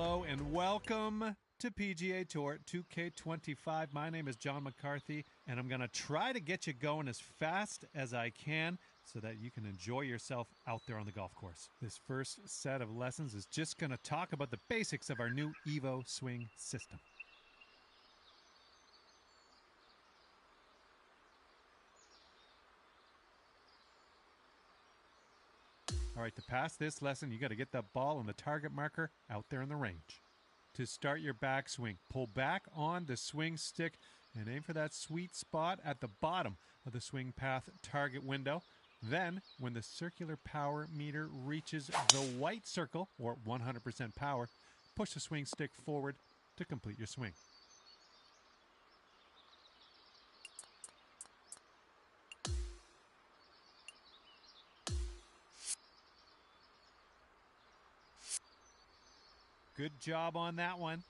Hello and welcome to PGA Tour 2K25. My name is John McCarthy, and I'm going to try to get you going as fast as I can so that you can enjoy yourself out there on the golf course. This first set of lessons is just going to talk about the basics of our new Evo swing system. All right, to pass this lesson, you got to get that ball on the target marker out there in the range. To start your backswing, pull back on the swing stick and aim for that sweet spot at the bottom of the swing path target window. Then, when the circular power meter reaches the white circle, or 100% power, push the swing stick forward to complete your swing. Good job on that one.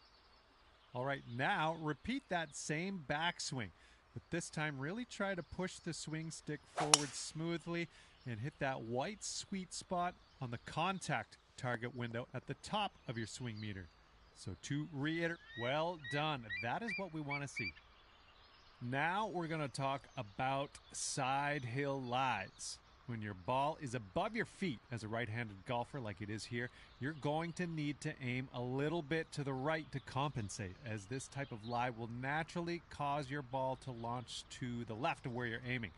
All right, now repeat that same backswing, but this time really try to push the swing stick forward smoothly and hit that white sweet spot on the contact target window at the top of your swing meter. So to reiterate, well done. That is what we want to see. Now we're going to talk about side hill lies. When your ball is above your feet as a right-handed golfer like it is here, you're going to need to aim a little bit to the right to compensate, as this type of lie will naturally cause your ball to launch to the left of where you're aiming.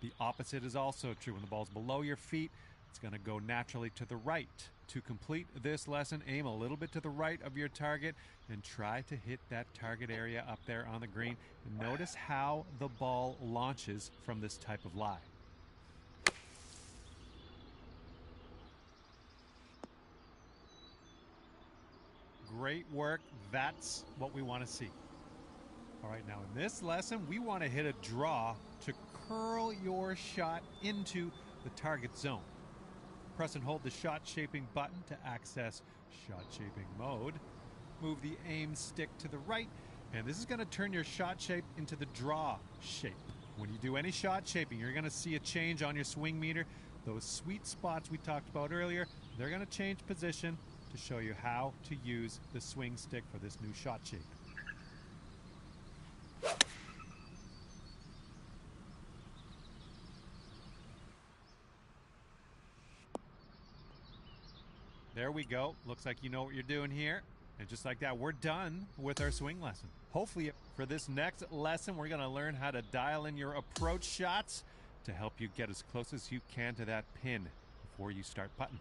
The opposite is also true. When the ball's below your feet, it's going to go naturally to the right. To complete this lesson, aim a little bit to the right of your target and try to hit that target area up there on the green. And notice how the ball launches from this type of lie. Great work. That's what we want to see. All right, now in this lesson, we want to hit a draw to curl your shot into the target zone. Press and hold the shot shaping button to access shot shaping mode. Move the aim stick to the right, and this is going to turn your shot shape into the draw shape. When you do any shot shaping, you're going to see a change on your swing meter. Those sweet spots we talked about earlier, they're going to change position to show you how to use the swing stick for this new shot shape. There we go. Looks like you know what you're doing here. And just like that, we're done with our swing lesson. Hopefully, for this next lesson, we're going to learn how to dial in your approach shots to help you get as close as you can to that pin before you start putting.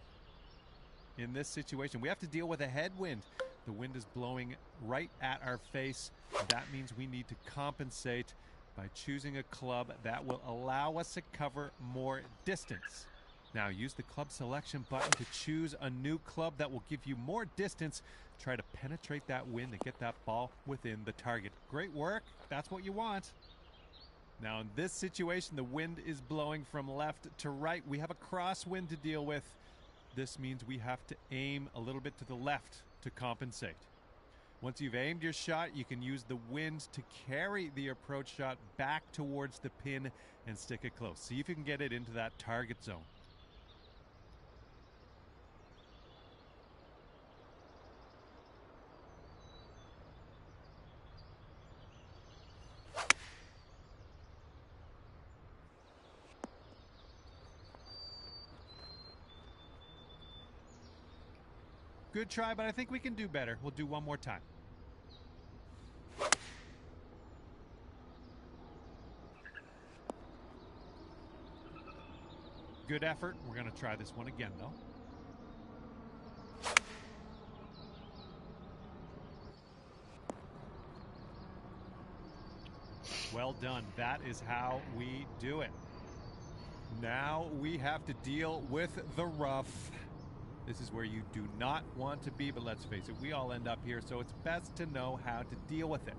In this situation, we have to deal with a headwind. The wind is blowing right at our face. That means we need to compensate by choosing a club that will allow us to cover more distance. Now, use the club selection button to choose a new club that will give you more distance. Try to penetrate that wind and get that ball within the target. Great work. That's what you want. Now, in this situation, the wind is blowing from left to right. We have a crosswind to deal with. This means we have to aim a little bit to the left to compensate. Once you've aimed your shot, you can use the wind to carry the approach shot back towards the pin and stick it close. See if you can get it into that target zone. Good try, but I think we can do better. We'll do one more time. Good effort. We're going to try this one again, though. Well done. That is how we do it. Now we have to deal with the rough. This is where you do not want to be, but let's face it, we all end up here, so it's best to know how to deal with it.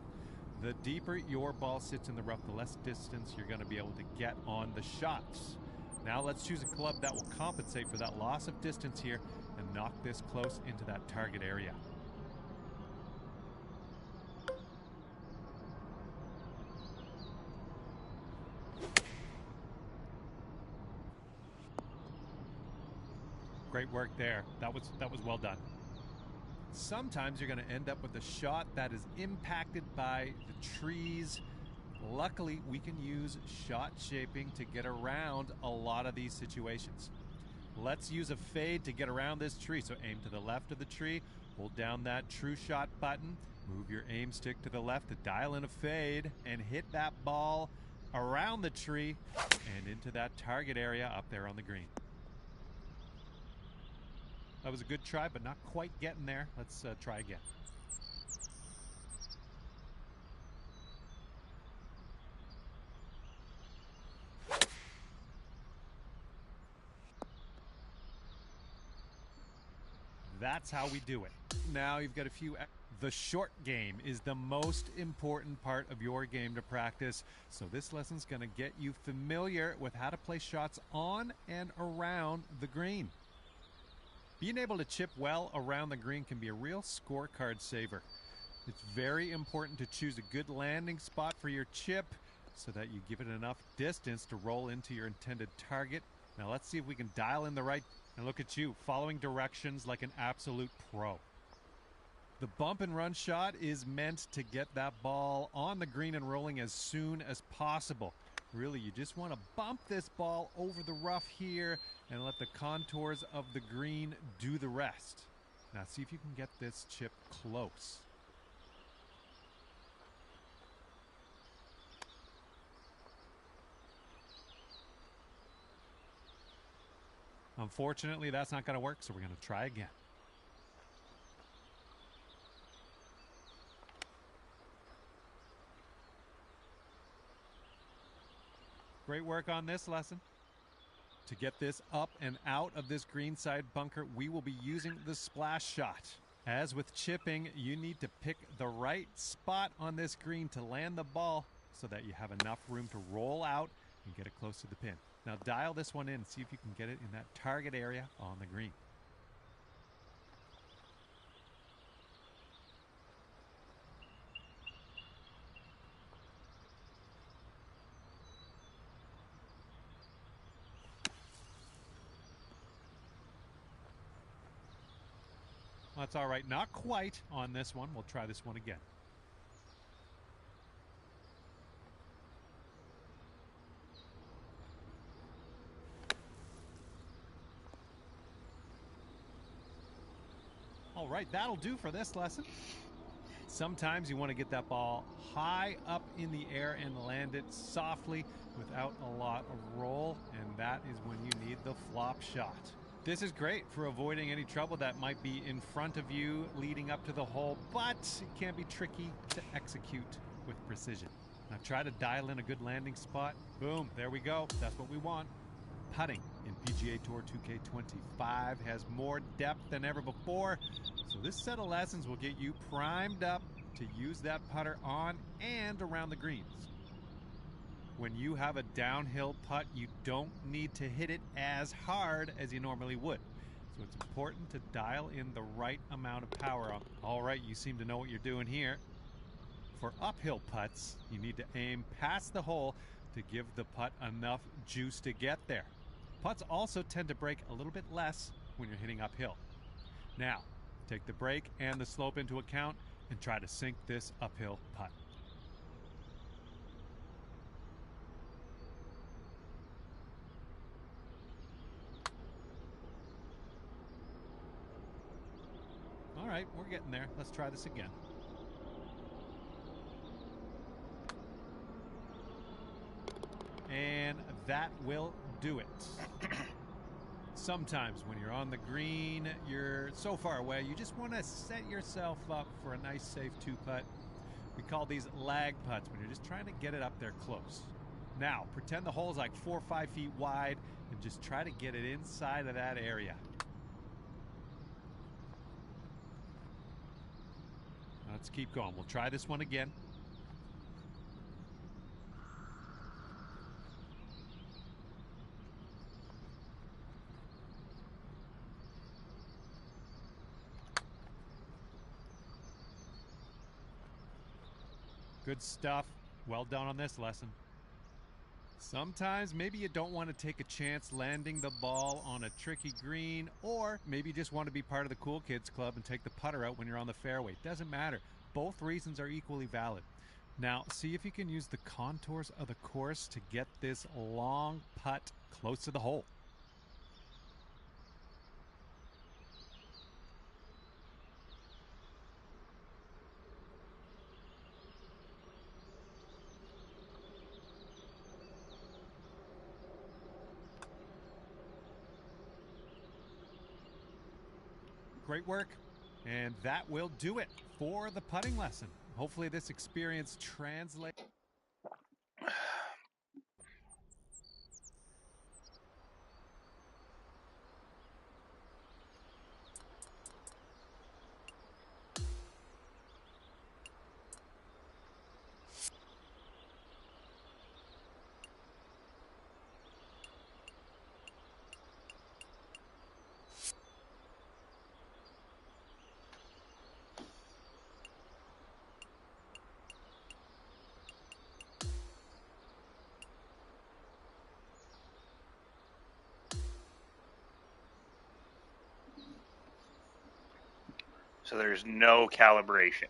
The deeper your ball sits in the rough, the less distance you're going to be able to get on the shots. Now let's choose a club that will compensate for that loss of distance here and knock this close into that target area. Great work there. That was well done. Sometimes you're going to end up with a shot that is impacted by the trees. Luckily, we can use shot shaping to get around a lot of these situations. Let's use a fade to get around this tree. So aim to the left of the tree, hold down that true shot button, move your aim stick to the left to dial in a fade, and hit that ball around the tree and into that target area up there on the green. That was a good try, but not quite getting there. Let's try again. That's how we do it. Now you've got a few. The short game is the most important part of your game to practice. So this lesson's going to get you familiar with how to play shots on and around the green. Being able to chip well around the green can be a real scorecard saver. It's very important to choose a good landing spot for your chip so that you give it enough distance to roll into your intended target. Now let's see if we can dial in the right. And look at you, following directions like an absolute pro. The bump and run shot is meant to get that ball on the green and rolling as soon as possible. Really, you just want to bump this ball over the rough here and let the contours of the green do the rest. Now see if you can get this chip close. Unfortunately, that's not going to work, so we're going to try again. Great work on this lesson. To get this up and out of this greenside bunker, we will be using the splash shot. As with chipping, you need to pick the right spot on this green to land the ball so that you have enough room to roll out and get it close to the pin. Now dial this one in and see if you can get it in that target area on the green. That's all right, not quite on this one. We'll try this one again. All right, that'll do for this lesson. Sometimes you want to get that ball high up in the air and land it softly without a lot of roll, and that is when you need the flop shot. This is great for avoiding any trouble that might be in front of you leading up to the hole, but it can be tricky to execute with precision. Now try to dial in a good landing spot. Boom, there we go. That's what we want. Putting in PGA Tour 2K25 has more depth than ever before, so this set of lessons will get you primed up to use that putter on and around the greens. When you have a downhill putt, you don't need to hit it as hard as you normally would. So it's important to dial in the right amount of power up. All right, you seem to know what you're doing here. For uphill putts, you need to aim past the hole to give the putt enough juice to get there. Putts also tend to break a little bit less when you're hitting uphill. Now, take the break and the slope into account and try to sink this uphill putt. All right, we're getting there. Let's try this again. And that will do it. Sometimes when you're on the green, you're so far away, you just want to set yourself up for a nice, safe two-putt. We call these lag putts when you're just trying to get it up there close. Now, pretend the hole's like 4 or 5 feet wide and just try to get it inside of that area. Let's keep going. We'll try this one again. Good stuff. Well done on this lesson. Sometimes maybe you don't want to take a chance landing the ball on a tricky green, or maybe you just want to be part of the cool kids club and take the putter out when you're on the fairway. Doesn't matter. Both reasons are equally valid. Now, see if you can use the contours of the course to get this long putt close to the hole. Great work. And that will do it for the putting lesson. Hopefully this experience translates. So there's no calibration.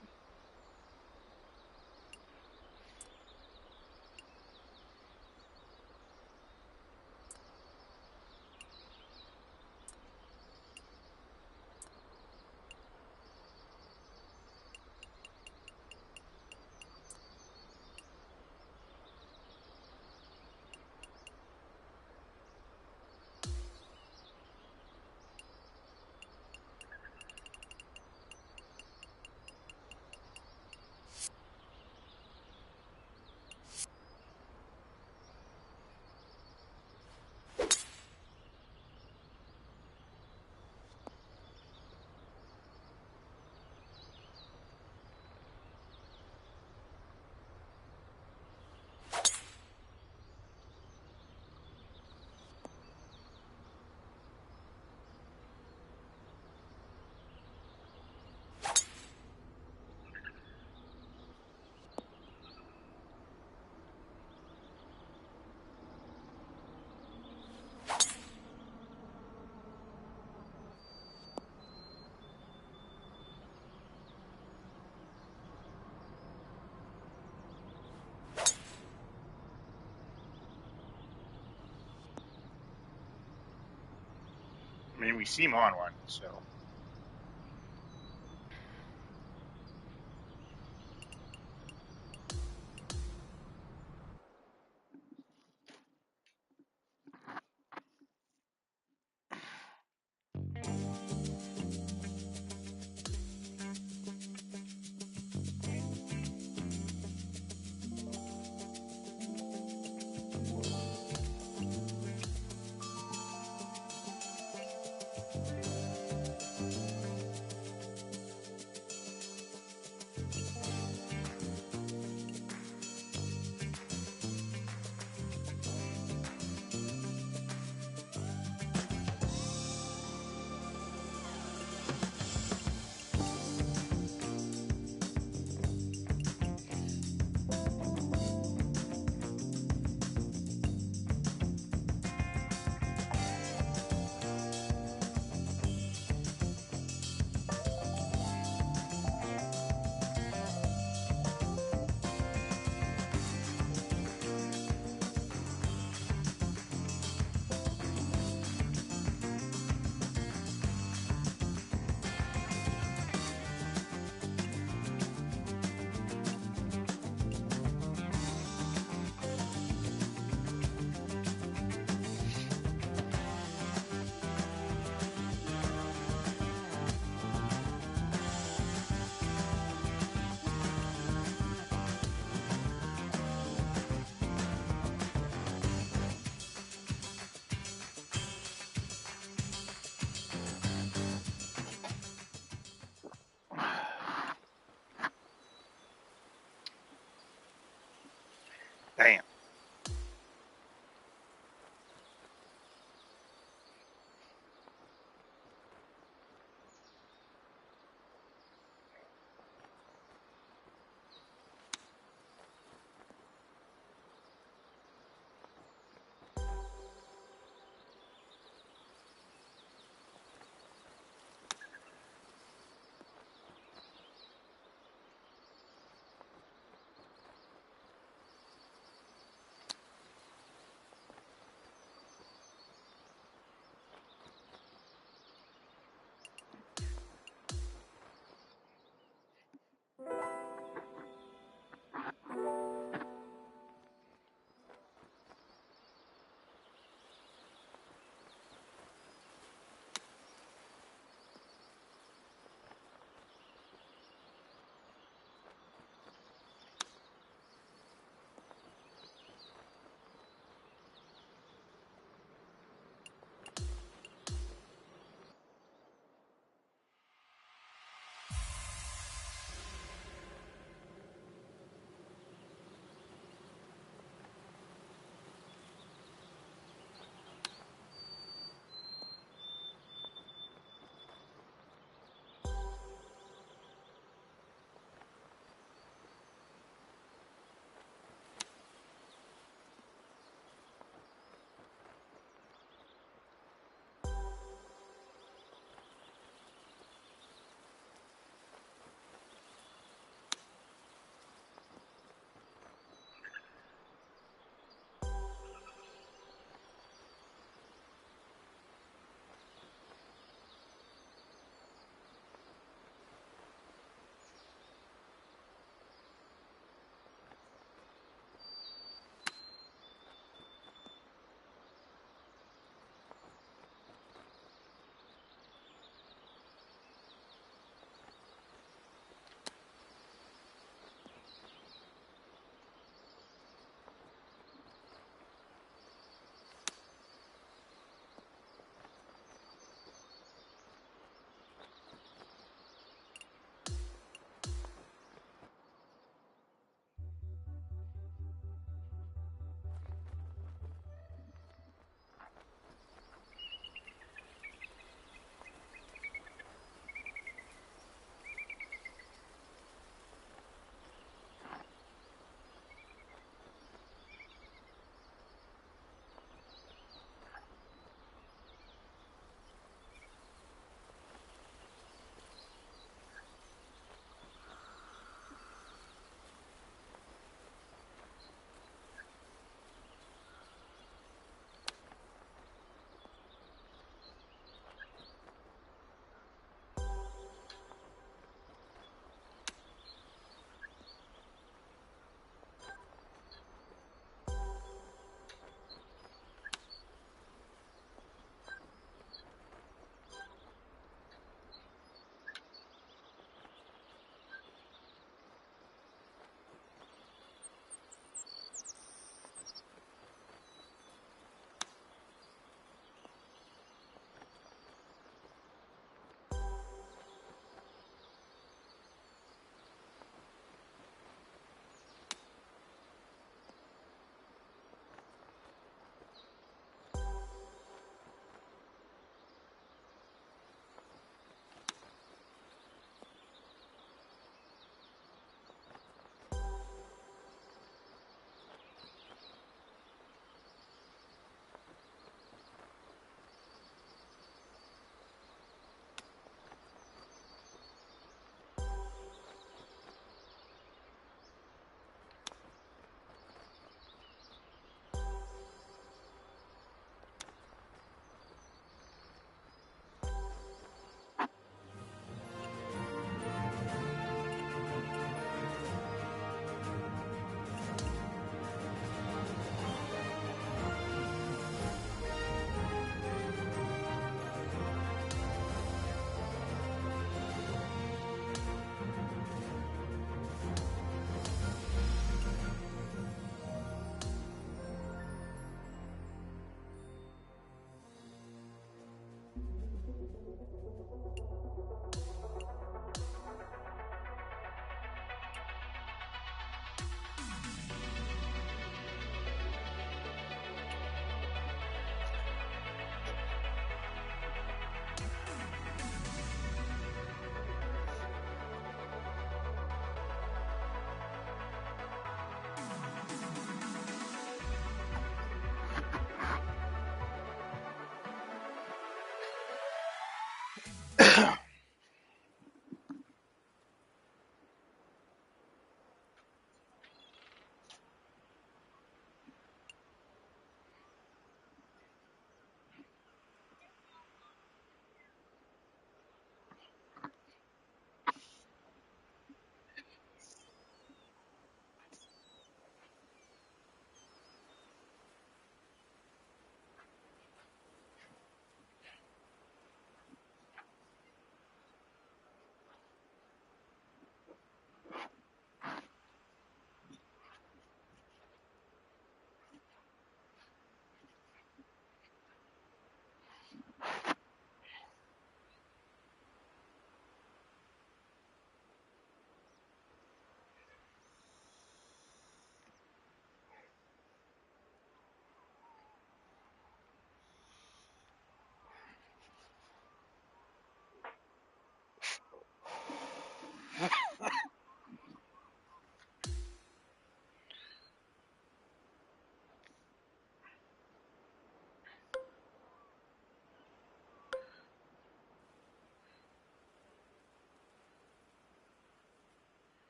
I mean, we seem on one, so.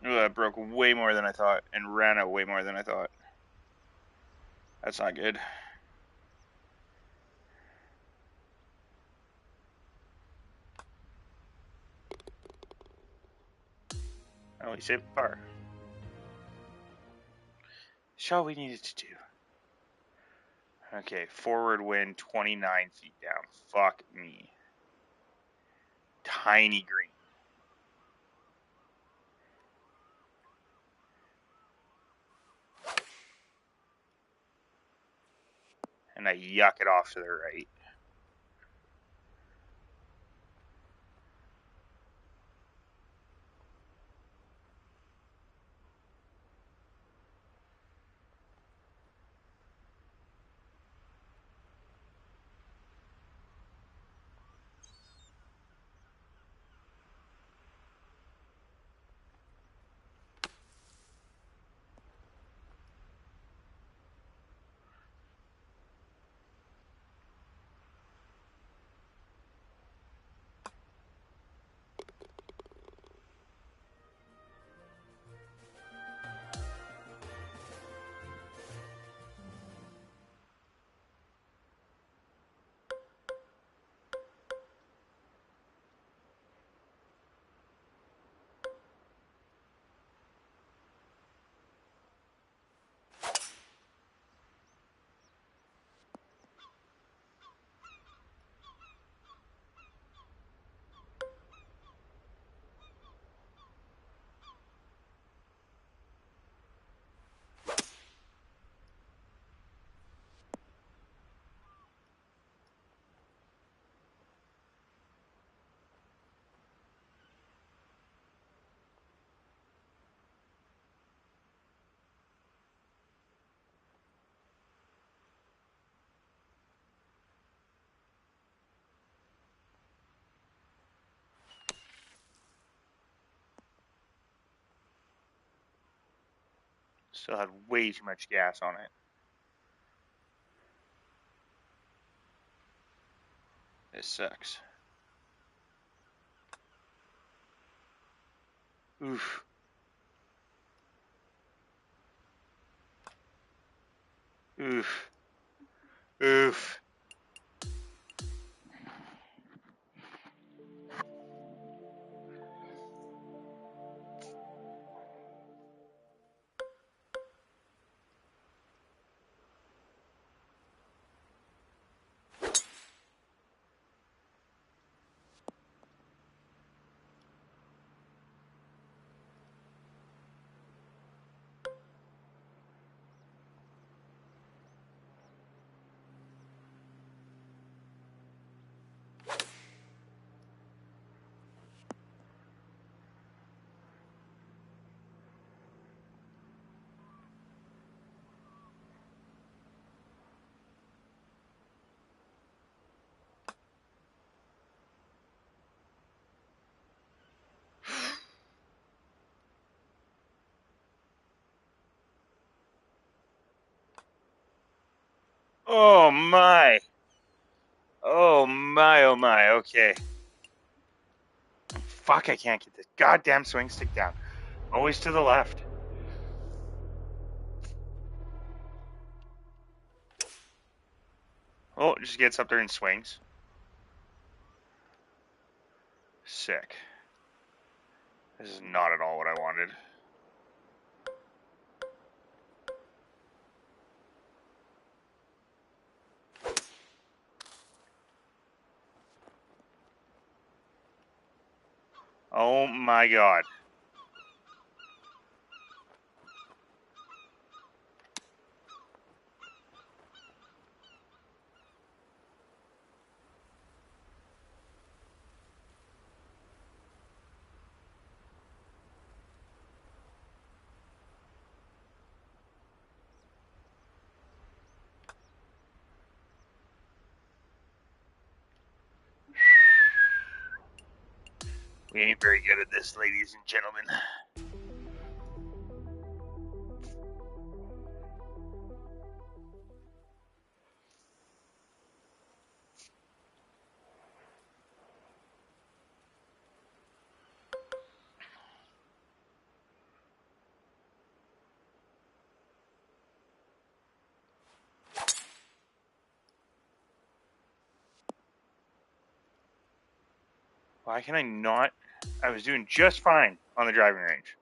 Ooh, that broke way more than I thought and ran out way more than I thought. That's not good. Oh, he saved par. That's all we needed to do. Okay, forward wind 29 feet down. Fuck me. Tiny green. And I yuck it off to the right. Still had way too much gas on it. This sucks. Oof. Oof. Oof. Oh my. Oh my, oh my, okay. Fuck, I can't get this goddamn swing stick down. Always to the left. Oh, just gets up there and swings. Sick. This is not at all what I wanted. Oh my god. We ain't very good at this, ladies and gentlemen. Why can I not? I was doing just fine on the driving range.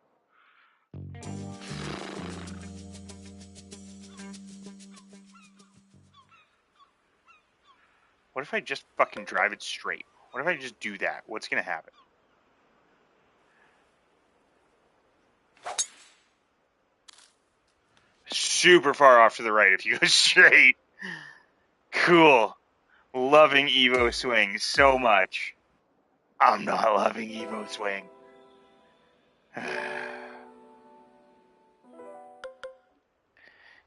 What if I just fucking drive it straight? What if I just do that? What's gonna happen? Super far off to the right if you go straight. Cool. Loving Evo swing so much. I'm not loving Evo swing.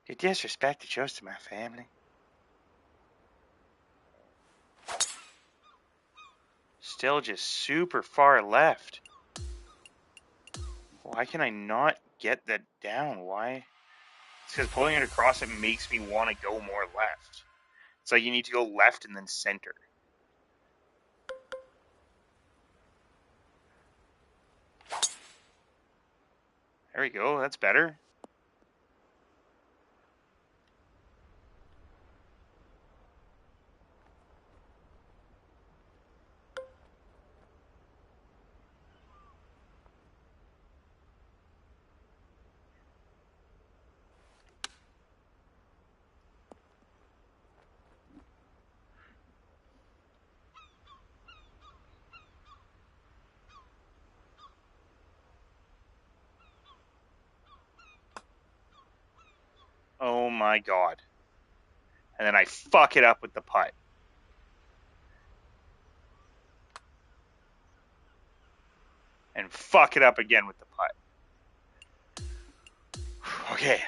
The disrespect it shows to my family. Still just super far left. Why can I not get that down? Why? It's because pulling it across it makes me want to go more left. It's like you need to go left and then center. There we go. That's better. Oh my god. And then I fuck it up with the putt. And fuck it up again with the putt. Okay.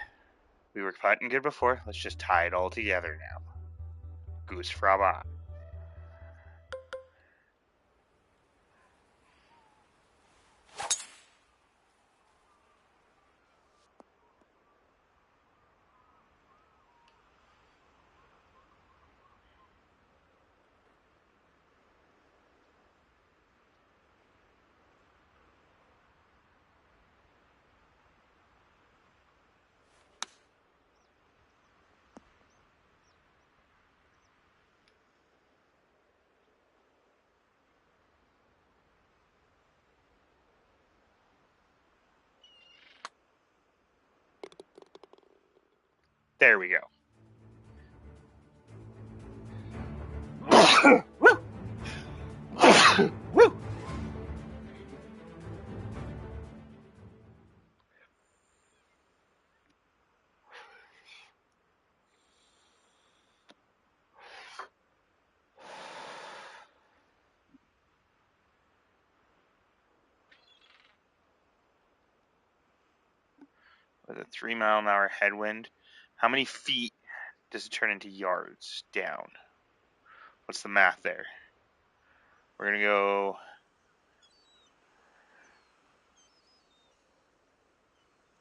We were putting good before. Let's just tie it all together now. Goose fraba. There we go. Woo! With a 3-mile-an-hour headwind, how many feet does it turn into yards down? What's the math there? We're going to go...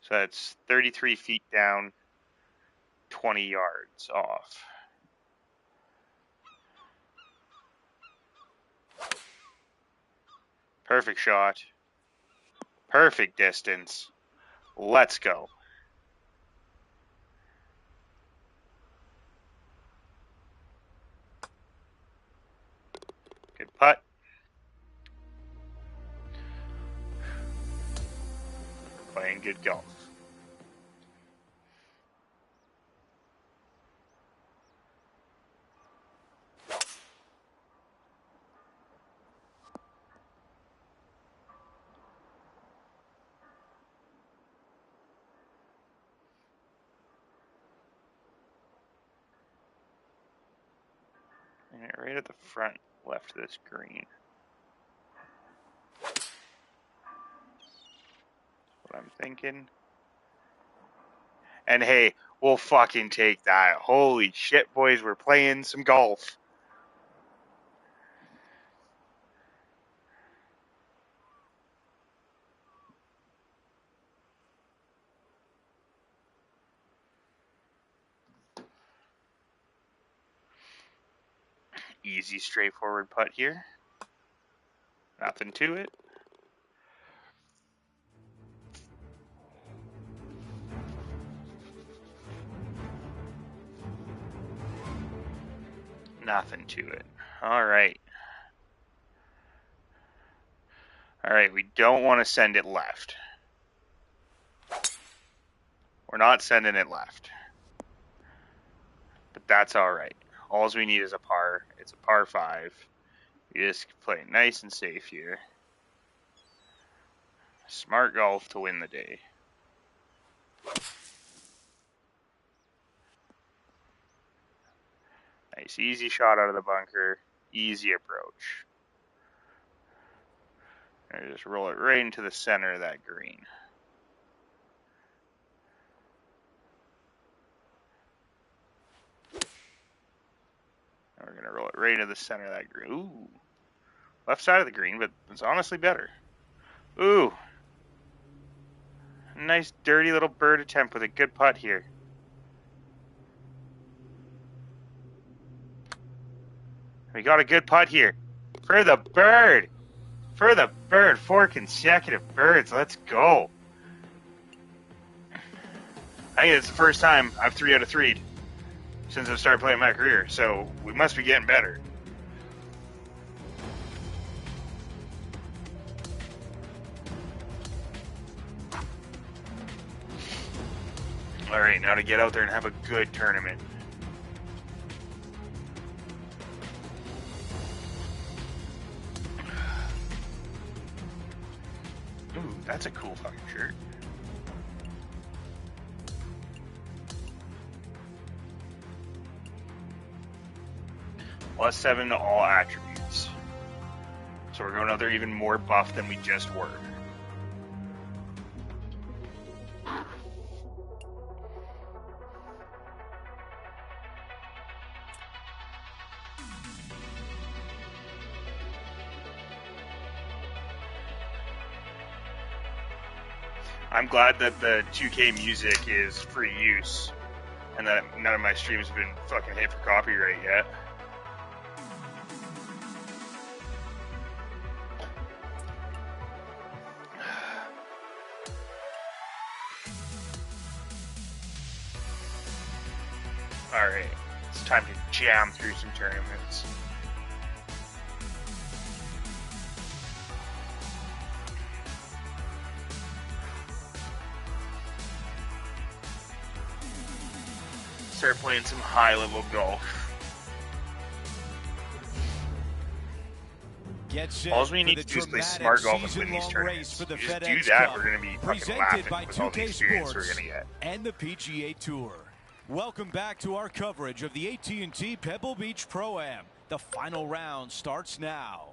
So that's 33 feet down, 20 yards off. Perfect shot. Perfect distance. Let's go. – good golf. And right at the front left of this green. What I'm thinking. And hey, we'll fucking take that. Holy shit, boys, we're playing some golf. Easy, straightforward putt here. Nothing to it. Nothing to it. All right. All right, we don't want to send it left. We're not sending it left. But that's all right. All we need is a par. It's a par 5. We just play nice and safe here. Smart golf to win the day. Nice, easy shot out of the bunker. Easy approach. And just roll it right into the center of that green. And we're going to roll it right into the center of that green. Ooh. Left side of the green, but it's honestly better. Ooh. Nice dirty little bird attempt with a good putt here. We got a good putt here. For the bird. For the bird. 4 consecutive birds. Let's go. I think it's the first time I've 3 out of 3'd since I've started playing MyCAREER, so we must be getting better. All right, now to get out there and have a good tournament. Ooh, that's a cool fucking shirt. +7 to all attributes. So we're going out there even more buff than we just were. I'm glad that the 2K music is free use and that none of my streams have been fucking hit for copyright yet. Alright, it's time to jam through some tournaments. Start playing some high-level golf. All we need to do is play smart golf and win these tournaments. If we just do that, we're going to be fucking laughing with all the experience we're going to get. And the PGA Tour. Welcome back to our coverage of the AT&T Pebble Beach Pro-Am. The final round starts now.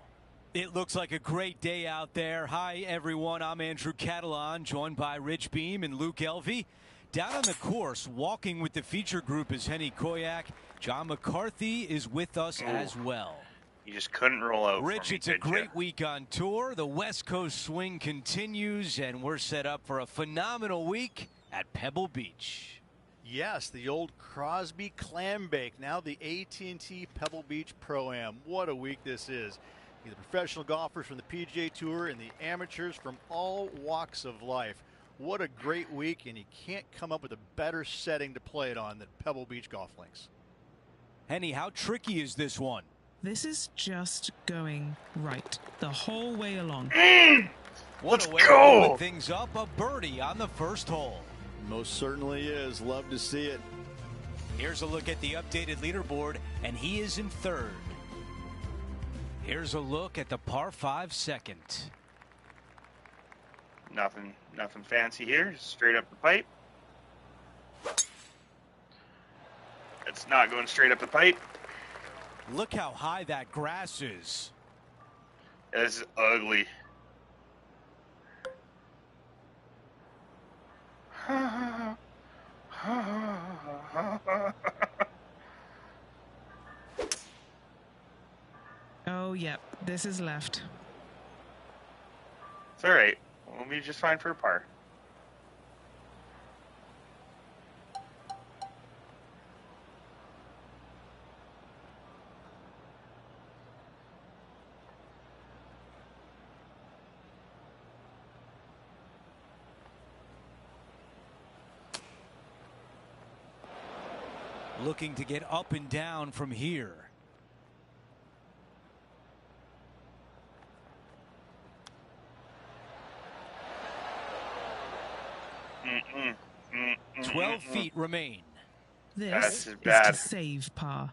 It looks like a great day out there. Hi, everyone. I'm Andrew Catalan, joined by Rich Beam and Luke Elvey. Down on the course, walking with the feature group is Henny Koyak. John McCarthy is with us as well. You just couldn't roll out. Rich, it's a great week on tour. The West Coast swing continues, and we're set up for a phenomenal week at Pebble Beach. Yes, the old Crosby clam bake, now the AT&T Pebble Beach Pro-Am. What a week this is. The professional golfers from the PGA Tour and the amateurs from all walks of life. What a great week, and you can't come up with a better setting to play it on than Pebble Beach golf links. Henny, how tricky is this one? This is just going right the whole way along. What Let's a way to go! open things up. A birdie on the first hole. Most certainly is. Love to see it. Here's a look at the updated leaderboard, and he is in third. Here's a look at the par 5 second. Nothing fancy here. Just straight up the pipe. It's not going straight up the pipe. Look how high that grass is. This is ugly. Oh, yep. This is left. It's alright. We'll be just fine for a par. Looking to get up and down from here. Mm-mm. 12 feet remain. This is bad. to save par.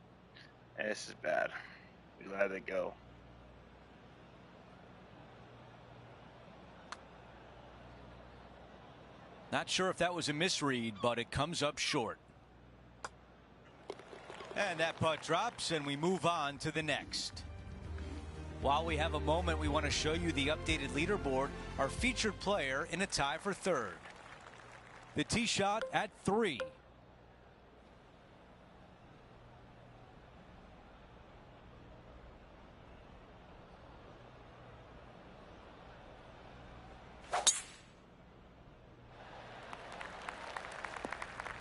This is bad. We let it go. Not sure if that was a misread, but it comes up short. And that putt drops, and we move on to the next. While we have a moment, we want to show you the updated leaderboard, our featured player in a tie for third. The tee shot at 3.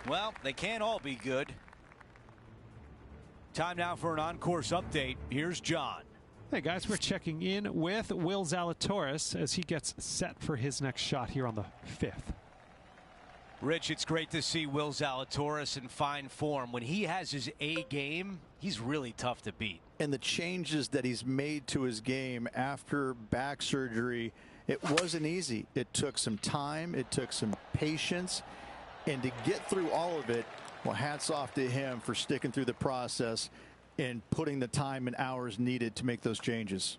Well, they can't all be good. Time now for an on-course update. Here's John. Hey guys, we're checking in with Will Zalatoris as he gets set for his next shot here on the 5th. Rich, it's great to see Will Zalatoris in fine form. When he has his A game, he's really tough to beat. And the changes that he's made to his game after back surgery, it wasn't easy. It took some time. It took some patience. And to get through all of it, well, hats off to him for sticking through the process and putting the time and hours needed to make those changes.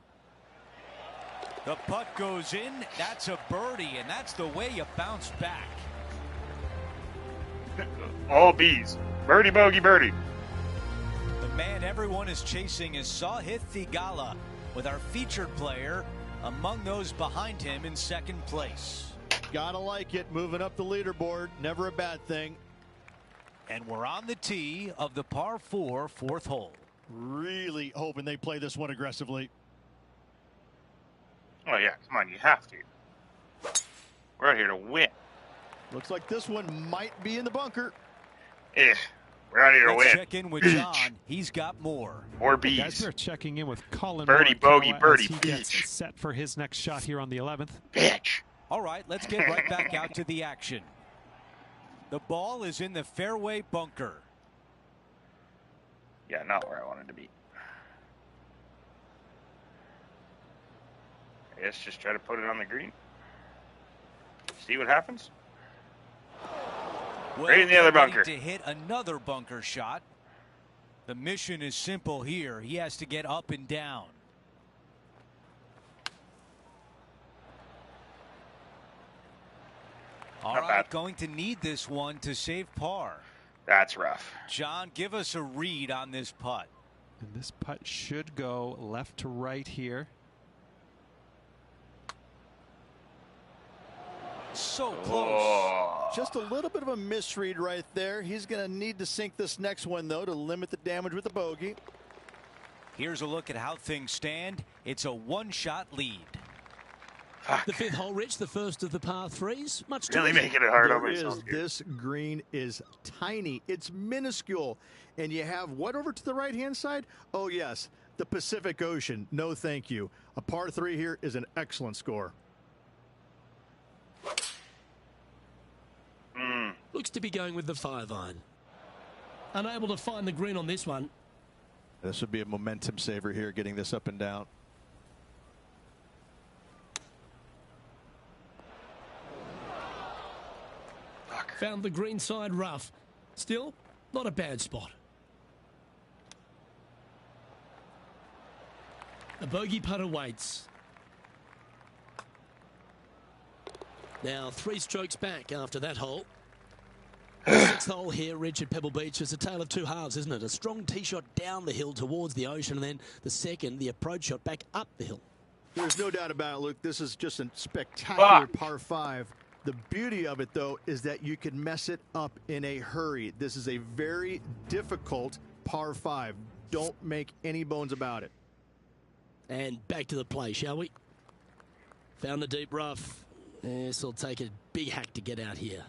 The putt goes in. That's a birdie, and that's the way you bounce back. All bees. Birdie, bogey, birdie. The man everyone is chasing is Sahith Theegala, with our featured player among those behind him in second place. Gotta like it. Moving up the leaderboard. Never a bad thing. And we're on the tee of the par 4 4th hole. Really hoping they play this one aggressively. Oh, yeah. Come on. You have to. We're out here to win. Looks like this one might be in the bunker. We're out here to Let's win. check in with John. He's got more. More Guys, bees. we're checking in with Colin Birdie, Morikawa bogey, birdie, as he gets bitch. set for his next shot here on the 11th. Bitch. All right, let's get right back out to the action. The ball is in the fairway bunker. Yeah, not where I wanted to be. I guess just try to put it on the green. See what happens. Well, Right in the other getting bunker. to hit another bunker shot. The mission is simple here. He has to get up and down. All Not right, bad. going to need this one to save par. That's rough. John, give us a read on this putt. And this putt should go left to right here. So close. Oh. Just a little bit of a misread right there. He's going to need to sink this next one, though, to limit the damage with the bogey. Here's a look at how things stand. It's a one-shot lead. Fuck. The 5th hole, Rich, the first of the par 3s. Much to Really it. making it hard on There is, myself here. this green is tiny. It's minuscule. And you have what over to the right-hand side? Oh, yes, the Pacific Ocean. No, thank you. A par 3 here is an excellent score. Looks to be going with the 5-iron. Unable to find the green on this one. This would be a momentum saver here, getting this up and down. Found the greenside rough. Still, not a bad spot. A bogey putt awaits. Now 3 strokes back after that hole. The 6th hole here, Rich, at Pebble Beach, is a tale of 2 halves, isn't it? A strong tee shot down the hill towards the ocean, and then the second, the approach shot back up the hill. There's no doubt about it, Luke. This is just a spectacular par 5. The beauty of it, though, is that you can mess it up in a hurry. This is a very difficult par 5. Don't make any bones about it. And back to the play, shall we? Found the deep rough. This will take a big hack to get out here.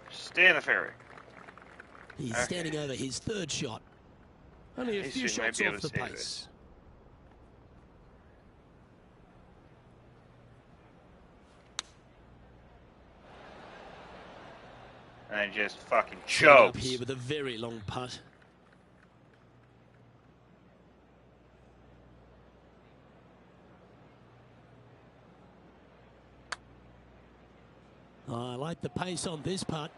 Stay in the fairway. He's standing over his 3rd shot. Only a few shots off the pace. And just fucking Up chokes. here with a very long putt. I like the pace on this putt.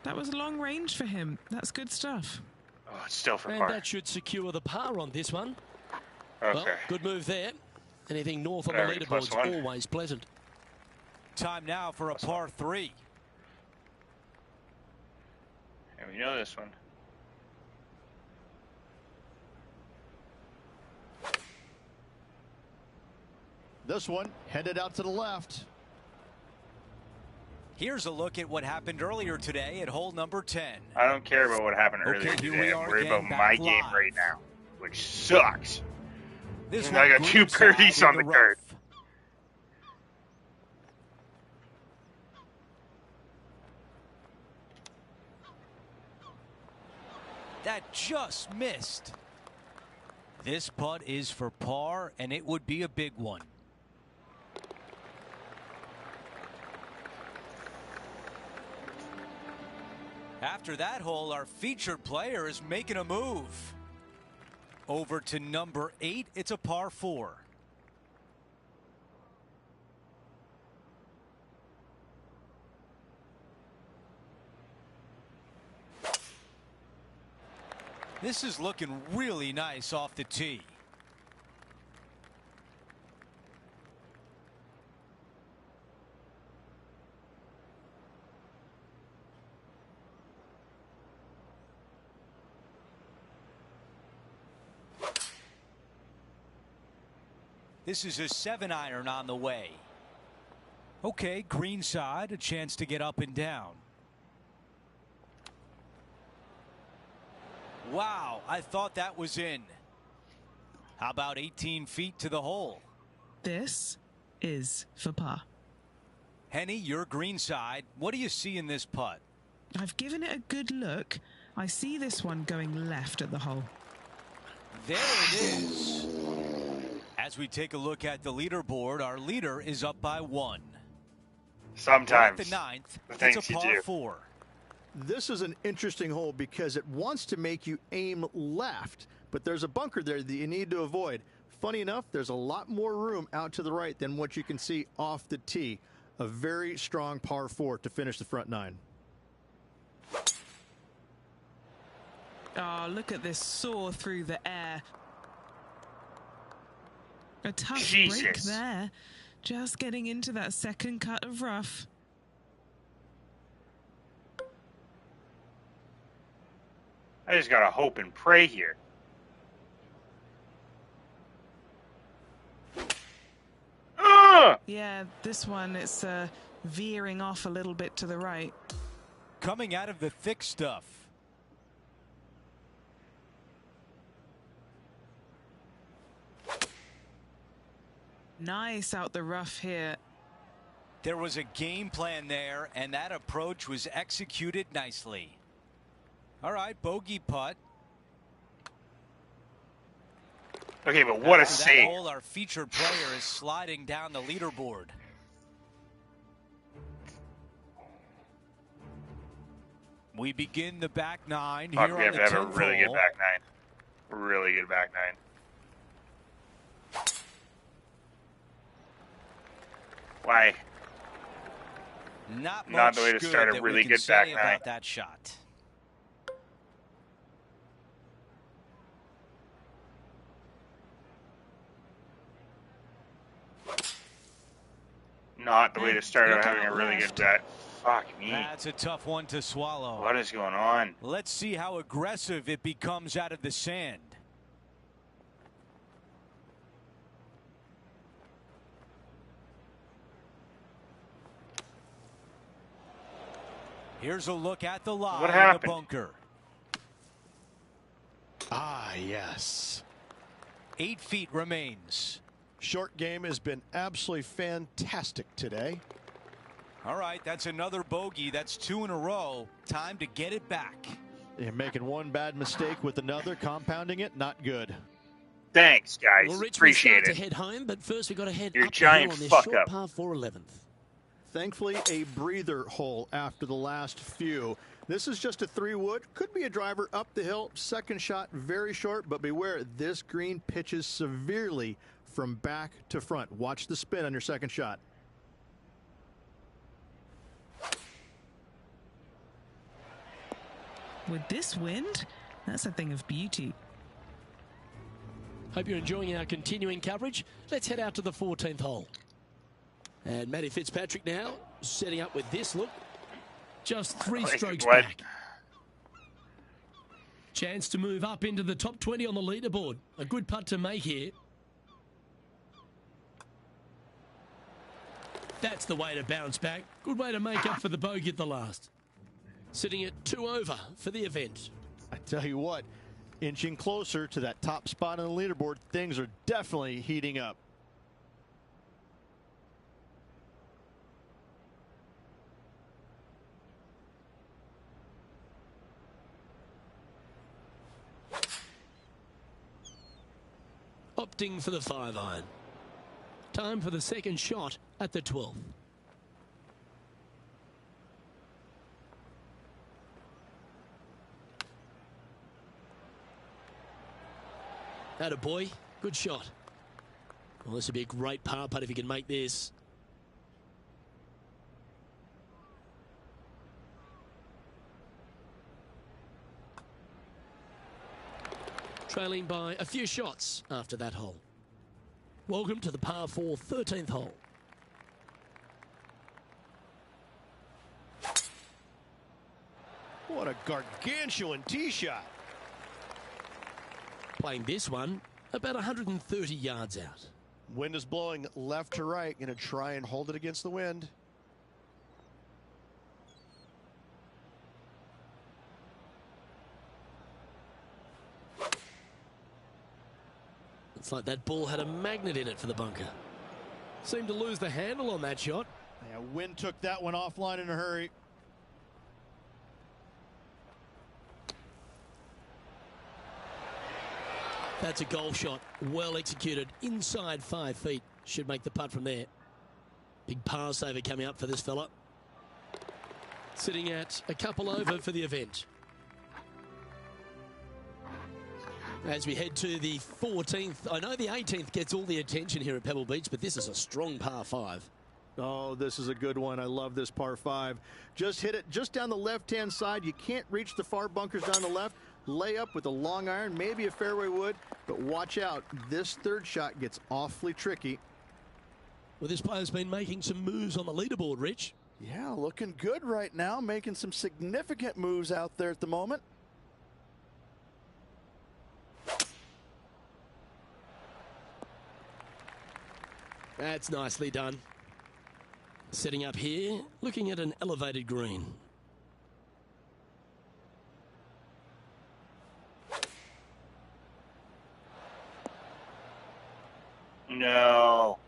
That was long range for him. That's good stuff. Oh, it's still for And par. that should secure the par on this one. Okay. Well, good move there. Anything north on the Very leaderboard's +1. always pleasant. Time now for a par 3. And we know this one. This one headed out to the left. Here's a look at what happened earlier today at hole number 10. I don't care about what happened Okay, earlier here we today. are I'm worried again, about my back game live. right now, which sucks. This And one I got 2 greenside birdies in on the rough. card. That just missed. This putt is for par, and it would be a big one. After that hole, our featured player is making a move. Over to number 8, it's a par 4. This is looking really nice off the tee. This is a 7-iron on the way. Okay, green side, a chance to get up and down. Wow, I thought that was in. How about 18 feet to the hole? This is for par. Henny, your green side. What do you see in this putt? I've given it a good look. I see this one going left at the hole. There it is. As we take a look at the leaderboard, our leader is up by 1. Sometimes. At the 9th, The it's things a you par do. 4. This is an interesting hole because it wants to make you aim left, but there's a bunker there that you need to avoid. Funny enough, there's a lot more room out to the right than what you can see off the tee. A very strong par 4 to finish the front 9. Oh, look at this soar through the air. A tough break Jesus. there. Just getting into that second cut of rough. I just gotta hope and pray here. Yeah, this one, it's veering off a little bit to the right. Coming out of the thick stuff. Nice out the rough here. There was a game plan there, and that approach was executed nicely. All right, bogey putt. Okay, but what a After that save. hole, our featured player is sliding down the leaderboard. We begin the back 9 Fuck, here we on have the to have a 10th really good hole. back 9. Really good back 9. Why? Not the way to much start a that really we can good back say nine. about that shot. Not the way to start out having a Look really out good bet. Fuck me. That's a tough one to swallow. What is going on? Let's see how aggressive it becomes out of the sand. Here's a look at the lie What in the happened? bunker. Ah, yes. 8 feet remains. Short game has been absolutely fantastic today. All right, that's another bogey. That's 2 in a row. Time to get it back. You're making one bad mistake with another, compounding it, not good. Thanks, guys. Well, Rich, Appreciate we'll start it. to head home, but first we've got to head You're up the giant hill on this fuck short up. par 4 11th. Thankfully, a breather hole after the last few. This is just a 3-wood. Could be a driver up the hill. Second shot, very short, but beware, this green pitches severely from back to front. Watch the spin on your second shot. With this wind, that's a thing of beauty. Hope you're enjoying our continuing coverage. Let's head out to the 14th hole. And Matty Fitzpatrick now setting up with this look. Just 3 Wait, strokes what? back. Chance to move up into the top 20 on the leaderboard. A good putt to make here. That's the way to bounce back. Good way to make up for the bogey at the last. Sitting at 2 over for the event. I tell you what, inching closer to that top spot on the leaderboard, things are definitely heating up. Opting for the 5-iron. Time for the second shot at the 12th. Attaboy, good shot. Well, this would be a great par putt if he can make this. Trailing by a few shots after that hole. Welcome to the par 4 13th hole. What a gargantuan tee shot. Playing this one about 130 yards out. Wind is blowing left to right. Going to try and hold it against the wind. It's like that ball had a magnet in it for the bunker. Seemed to lose the handle on that shot. Yeah, wind took that one offline in a hurry. That's a golf shot. Well executed. Inside 5 feet. Should make the putt from there. Big par saver coming up for this fella. Sitting at a couple over for the event. As we head to the 14th. I know the 18th gets all the attention here at Pebble Beach, but this is a strong par 5. Oh, this is a good one. I love this par 5. Just hit it just down the left-hand side. You can't reach the far bunkers down the left. Lay up with a long iron, maybe a fairway wood, but watch out. This third shot gets awfully tricky. Well, this player's been making some moves on the leaderboard, Rich. Yeah, looking good right now, making some significant moves out there at the moment. That's nicely done. Setting up here, looking at an elevated green. No.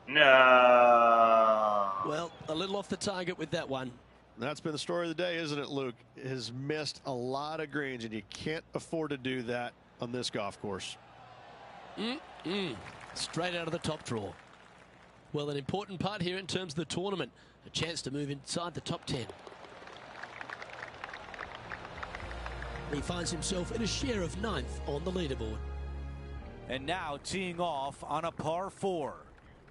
No. Well, a little off the target with that one. That's been the story of the day, isn't it, Luke? Has missed a lot of greens, and you can't afford to do that on this golf course. Straight out of the top draw. Well, an important part here in terms of the tournament. A chance to move inside the top 10. He finds himself in a share of 9th on the leaderboard. And now teeing off on a par 4.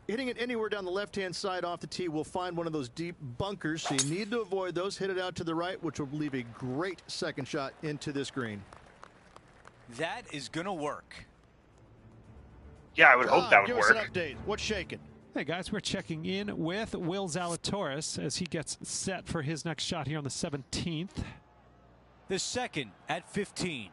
Hitting it anywhere down the left-hand side off the tee will find one of those deep bunkers, so you need to avoid those. Hit it out to the right, which will leave a great second shot into this green. That is going to work. Yeah, I would hope that would give work. us an update. What's shaking? Hey guys, we're checking in with Will Zalatoris as he gets set for his next shot here on the 17th. The second at 15.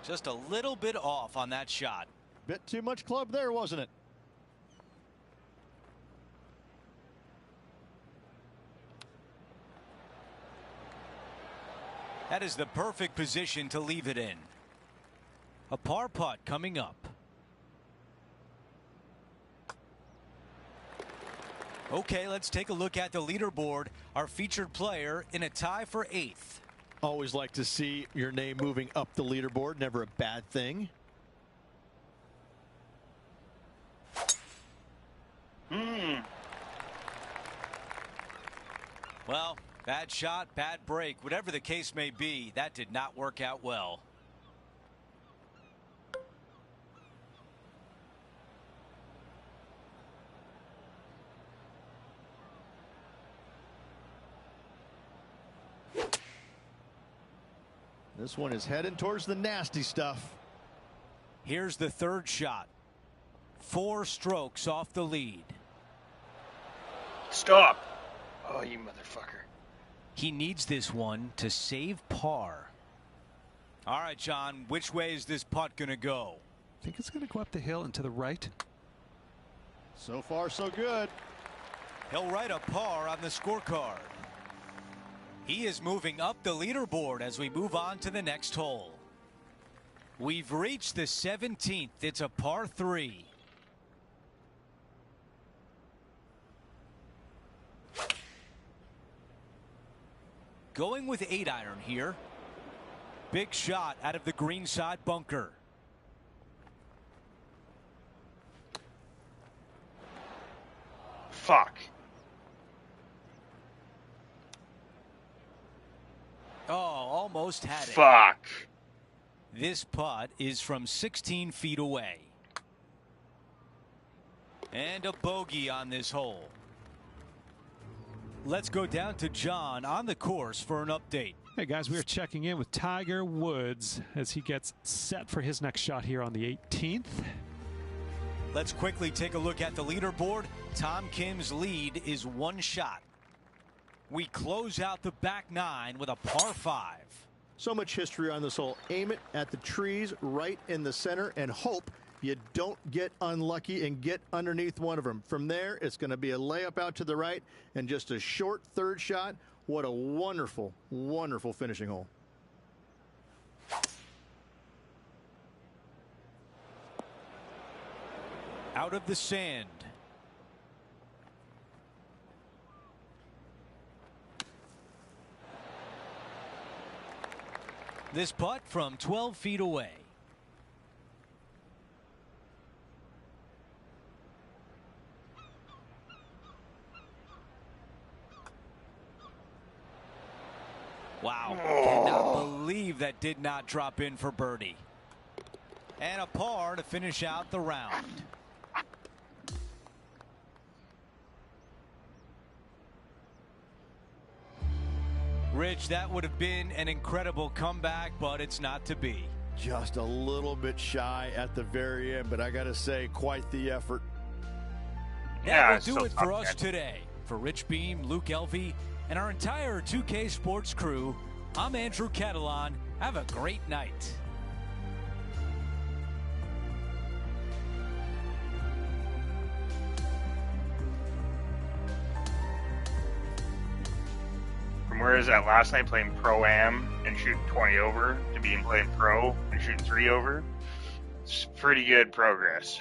Just a little bit off on that shot. Bit too much club there, wasn't it? That is the perfect position to leave it in. A par putt coming up. Okay, let's take a look at the leaderboard. Our featured player in a tie for 8th. Always like to see your name moving up the leaderboard. Never a bad thing. Well, bad shot, bad break. Whatever the case may be, that did not work out well. This one is heading towards the nasty stuff. Here's the third shot. 4 strokes off the lead. Stop. Oh, you motherfucker. He needs this one to save par. All right, John, which way is this putt going to go? I think it's going to go up the hill and to the right. So far, so good. He'll write a par on the scorecard. He is moving up the leaderboard as we move on to the next hole. We've reached the 17th. It's a par 3. Going with 8-iron here. Big shot out of the green side bunker. Fuck. Oh, almost had it. Fuck. This putt is from 16 feet away. And a bogey on this hole. Let's go down to John on the course for an update. Hey guys, we are checking in with Tiger Woods as he gets set for his next shot here on the 18th. Let's quickly take a look at the leaderboard. Tom Kim's lead is 1 shot. We close out the back 9 with a par 5. So much history on this hole. Aim it at the trees right in the center and hope you don't get unlucky and get underneath one of them. From there, it's going to be a layup out to the right and just a short third shot. What a wonderful, wonderful finishing hole. Out of the sand. This putt from 12 feet away. Wow. Cannot believe that did not drop in for birdie. And a par to finish out the round. Rich, that would have been an incredible comeback, but it's not to be. Just a little bit shy at the very end, but I got to say, quite the effort. That will do it for us today. For Rich Beam, Luke Elvey, and our entire 2K Sports crew, I'm Andrew Catalan. Have a great night. From where is that last night playing Pro-Am and shooting 20 over to being playing Pro and shooting 3 over? It's pretty good progress.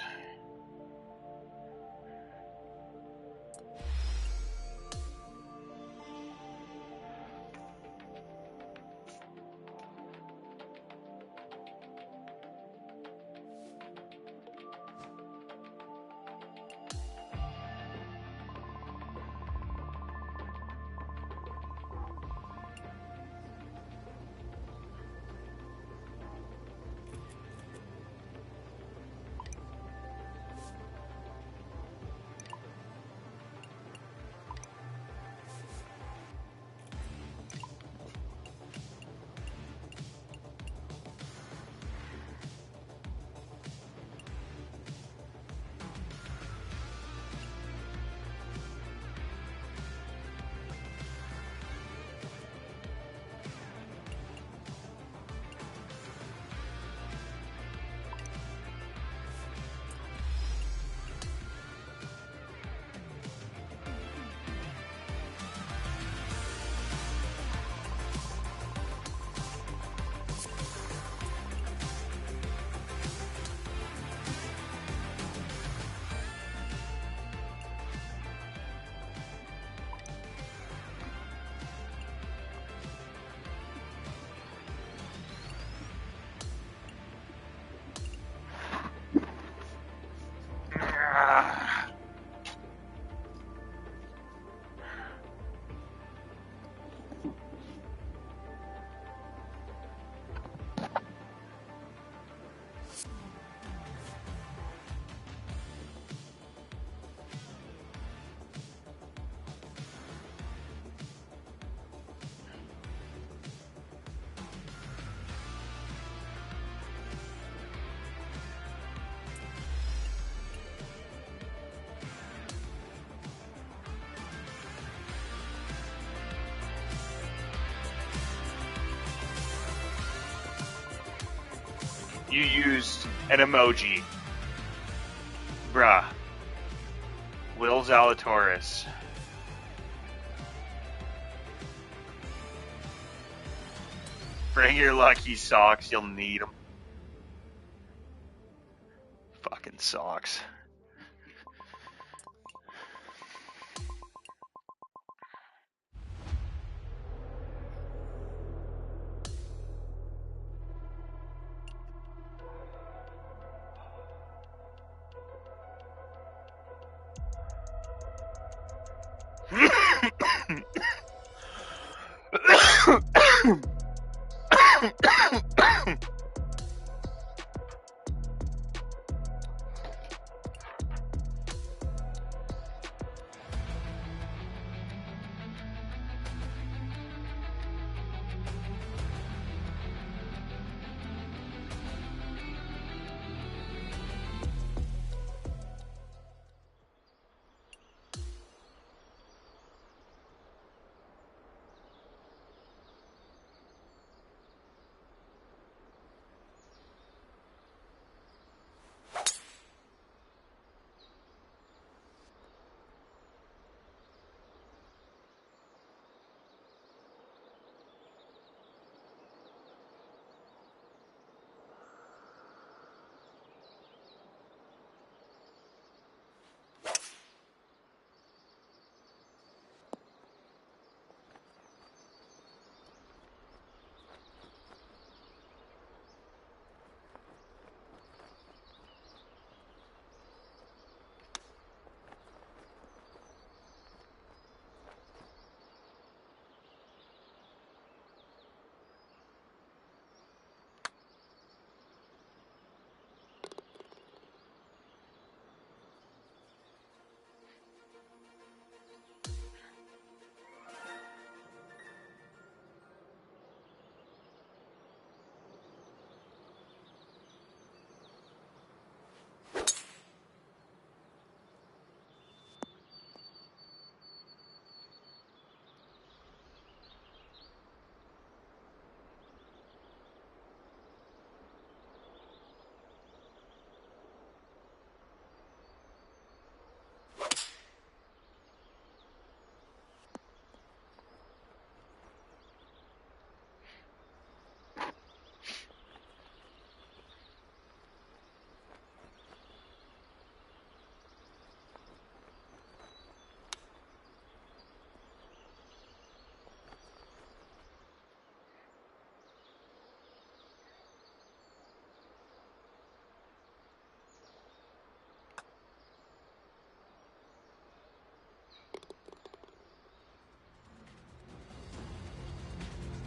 You used an emoji. Bruh. Will Zalatoris. Bring your lucky socks, you'll need them. Fucking socks.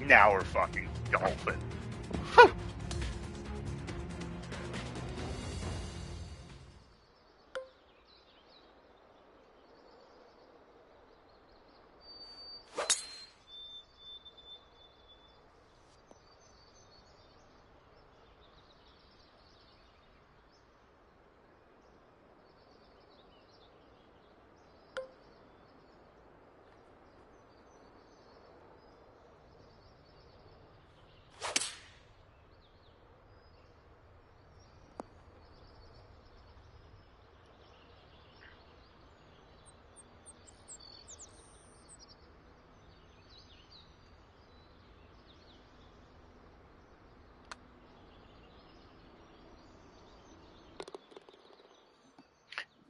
Now we're fucking golfing.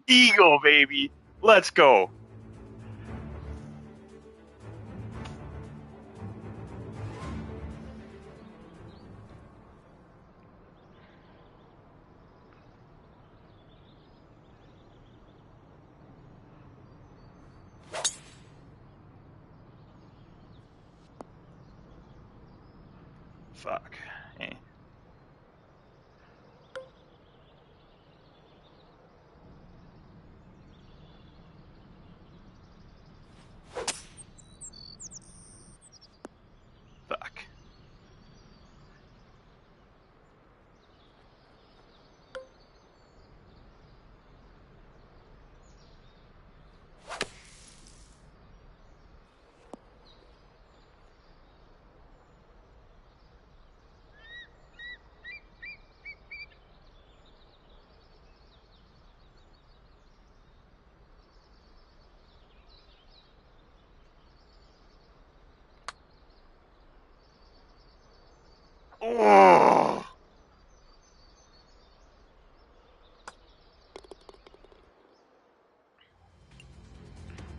Eagle, baby. Let's go. Fuck. Eh. Fuck.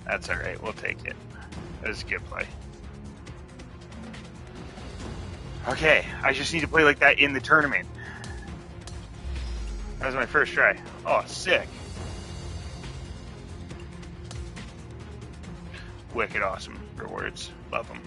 That's all right. We'll take it. That was a good play. Okay, I just need to play like that in the tournament. That was my first try. Oh, sick. Wicked awesome rewards. Love them.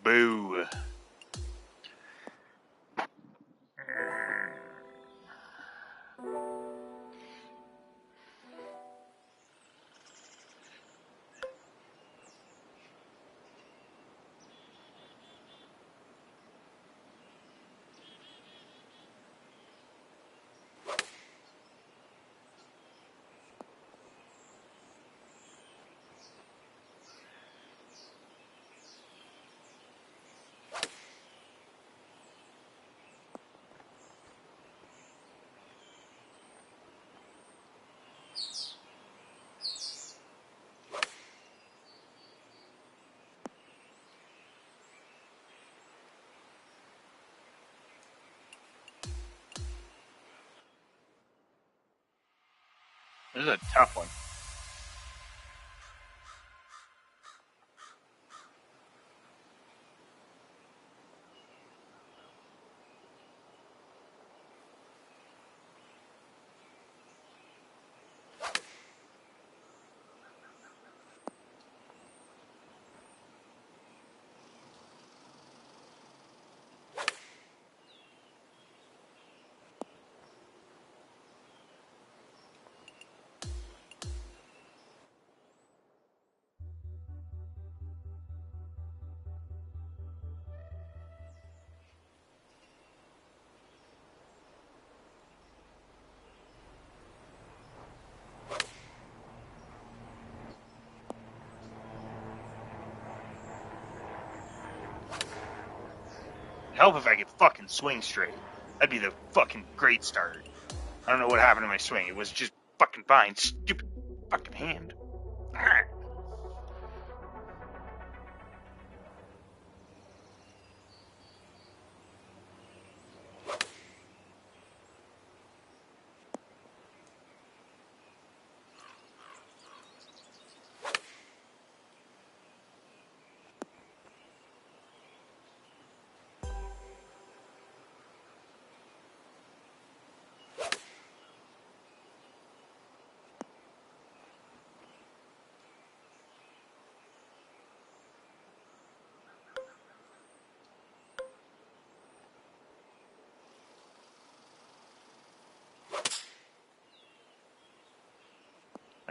Boo. This is a tough one. Help if I could fucking swing straight. That'd be the fucking great start. I don't know what happened to my swing. It was just fucking fine. Stupid fucking hand.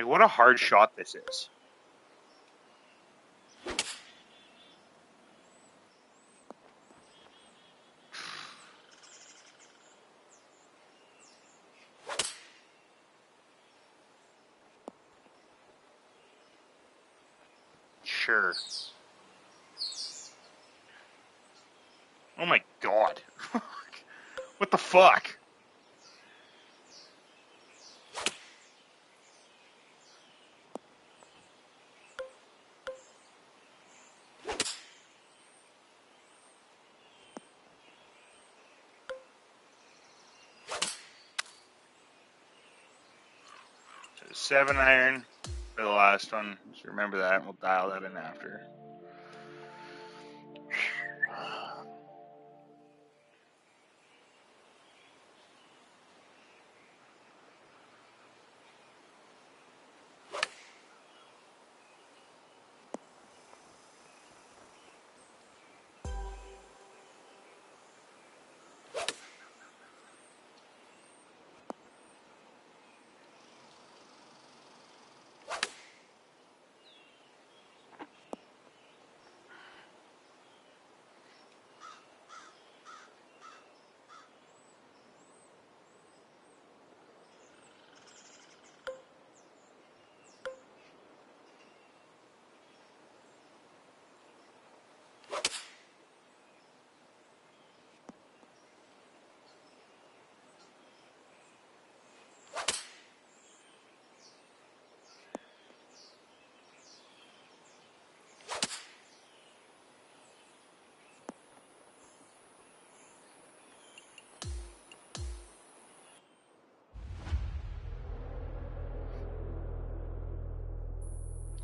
Like, what a hard shot this is. Sure. Oh my god. What the fuck? So 7-iron for the last one. Just remember that. We'll dial that in after.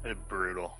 It's brutal.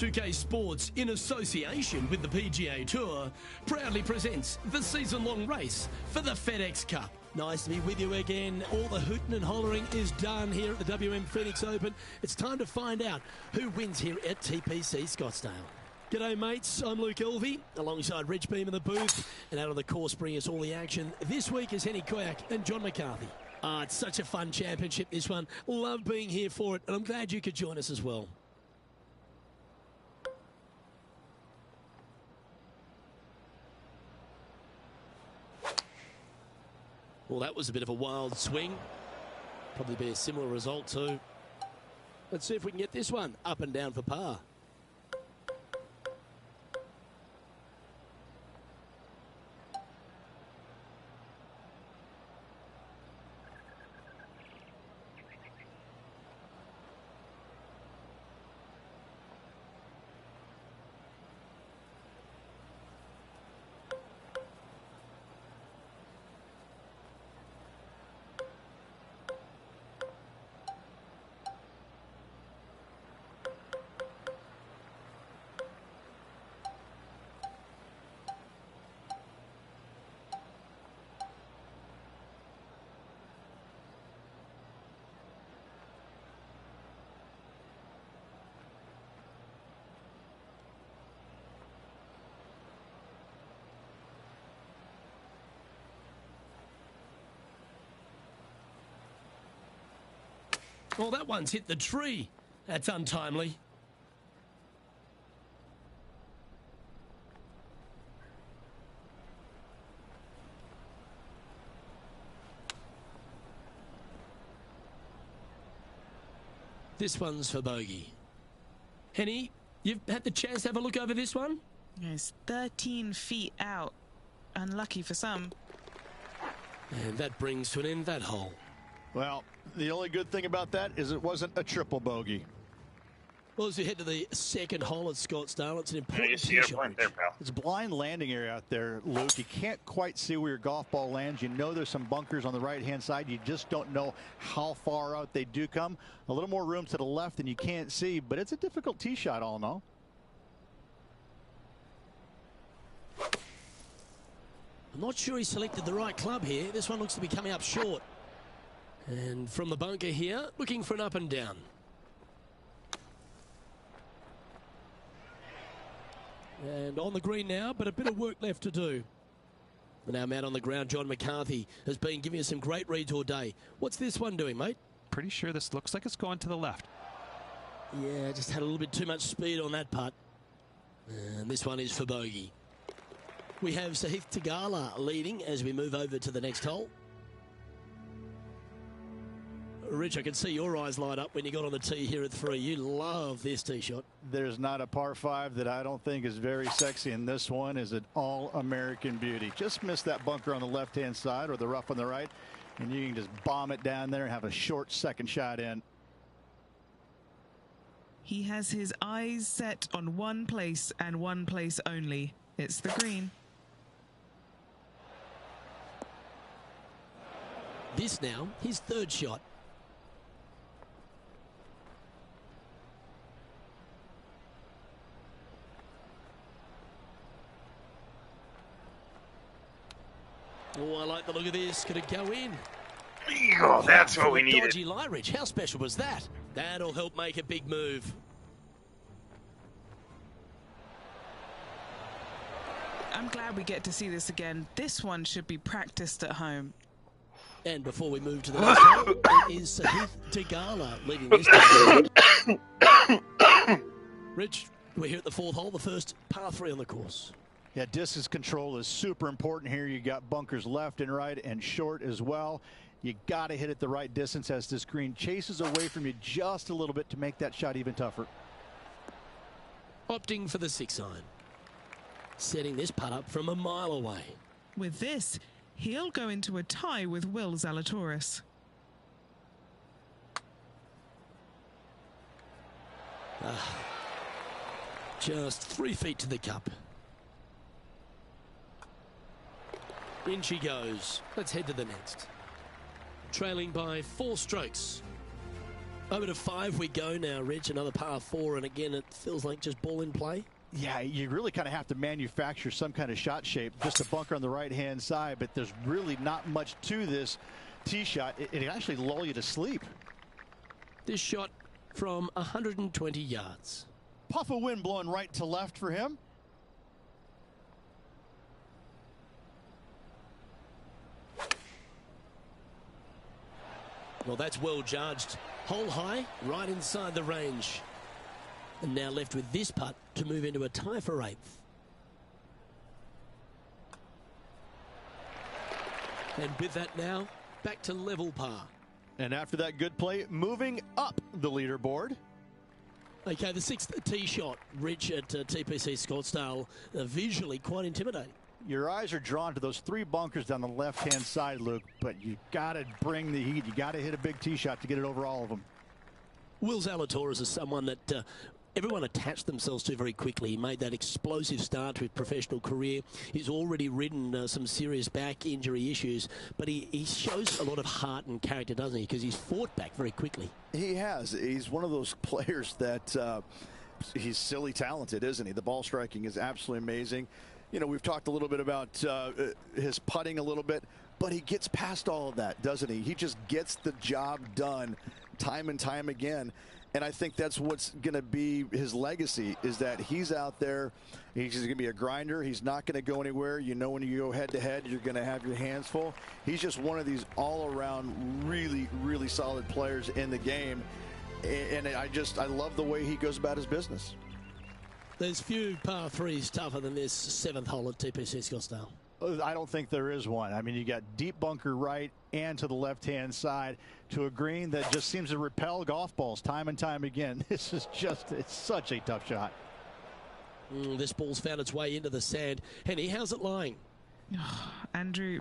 2K Sports, in association with the PGA Tour, proudly presents the season-long race for the FedEx Cup. Nice to be with you again. All the hooting and hollering is done here at the WM Phoenix Open. It's time to find out who wins here at TPC Scottsdale. G'day mates, I'm Luke Elvey, alongside Rich Beam in the booth, and out on the course bringing us all the action this week is Henny Koyak and John McCarthy. It's such a fun championship, this one. Love being here for it, and I'm glad you could join us as well. Well, that was a bit of a wild swing. Probably be a similar result too. Let's see if we can get this one up and down for par. Well, that one's hit the tree. That's untimely. This one's for bogey. Henny, you've had the chance to have a look over this one? It's 13 feet out. Unlucky for some. And that brings to an end that hole. Well, the only good thing about that is it wasn't a triple bogey. Well, as we head to the second hole at Scottsdale, it's an You important see your tee point shot. there, pal. It's a blind landing area out there, Luke. You can't quite see where your golf ball lands. You know there's some bunkers on the right-hand side. You just don't know how far out they do come. A little more room to the left than you can't see, but it's a difficult tee shot all in all. I'm not sure he selected the right club here. This one looks to be coming up short. And from the bunker here, looking for an up and down. And on the green now, but a bit of work left to do. And our man on the ground, John McCarthy, has been giving us some great reads all day. What's this one doing, mate? Pretty sure this looks like it's going to the left. Yeah, just had a little bit too much speed on that putt. And this one is for bogey. We have Sahith Tagala leading as we move over to the next hole. Rich, I can see your eyes light up when you got on the tee here at 3. You love this tee shot. There's not a par 5 that I don't think is very sexy, and this one is an all-American beauty. Just miss that bunker on the left-hand side or the rough on the right, and you can just bomb it down there and have a short second shot in. He has his eyes set on one place and one place only. It's the green. This now, his third shot. Oh, I like the look of this. Could it go in? Oh, that's what we needed. Dodgy light, Rich. How special was that? That'll help make a big move. I'm glad we get to see this again. This one should be practiced at home. And before we move to the next hole, it is Sahith Tagala leading this time. Rich, we're here at the 4th hole, the first par 3 on the course. Yeah, distance control is super important here. You got bunkers left and right and short as well. You got to hit it the right distance as this green chases away from you just a little bit to make that shot even tougher. Opting for the 6 iron. Setting this putt up from a mile away. With this, he'll go into a tie with Will Zalatoris. Just 3 feet to the cup. In she goes. Let's head to the next. Trailing by 4 strokes. Over to 5 we go now, Rich. Another par 4, and again, it feels like just ball in play. Yeah, you really kind of have to manufacture some kind of shot shape. Just a bunker on the right-hand side, but there's really not much to this tee shot. It actually lull you to sleep. This shot from 120 yards. Puff of wind blowing right to left for him. Well, that's well judged. Hole high, right inside the range. And now left with this putt to move into a tie for 8th. And with that now, back to level par. And after that good play, moving up the leaderboard. Okay, the 6th tee shot, Rich, at TPC Scottsdale, visually quite intimidating. Your eyes are drawn to those 3 bunkers down the left-hand side, Luke, but you got to bring the heat. You got to hit a big tee shot to get it over all of them. Will Zalatoris is someone that everyone attached themselves to very quickly. He made that explosive start to his professional career. He's already ridden some serious back injury issues, but he shows a lot of heart and character, doesn't he? Because he's fought back very quickly. He has. He's one of those players that he's silly talented, isn't he? The ball striking is absolutely amazing. You know, we've talked a little bit about his putting a little bit, but he gets past all of that, doesn't he? He just gets the job done time and time again. And I think that's what's going to be his legacy, is that he's out there. He's going to be a grinder. He's not going to go anywhere. You know, when you go head to head, you're going to have your hands full. He's just one of these all around really, really solid players in the game. And I love the way he goes about his business. There's few par 3s tougher than this 7th hole at TPC Scottsdale. I don't think there is one. I mean, you got deep bunker right and to the left-hand side to a green that just seems to repel golf balls time and time again. This is just, it's such a tough shot. This ball's found its way into the sand. Henny, how's it lying? Andrew,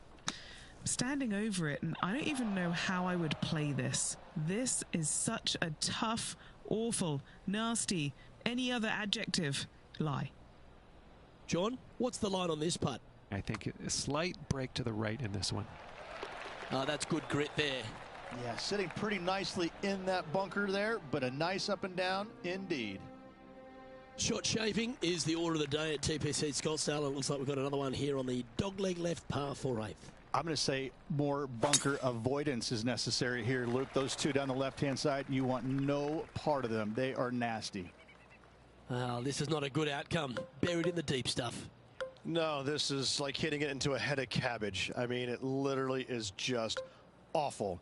standing over it, and I don't even know how I would play this. This is such a tough, awful, nasty, any other adjective lie. John, what's the line on this putt? I think a slight break to the right in this one. That's good grit there. Yeah, sitting pretty nicely in that bunker there, but a nice up and down indeed. Short shaving is the order of the day at TPC Scottsdale. It looks like we've got another one here on the dogleg left par 4/8. I'm going to say more bunker avoidance is necessary here, Luke. Those 2 down the left-hand side, you want no part of them. They are nasty. This is not a good outcome. Buried in the deep stuff. No, this is like hitting it into a head of cabbage. I mean, it literally is just awful.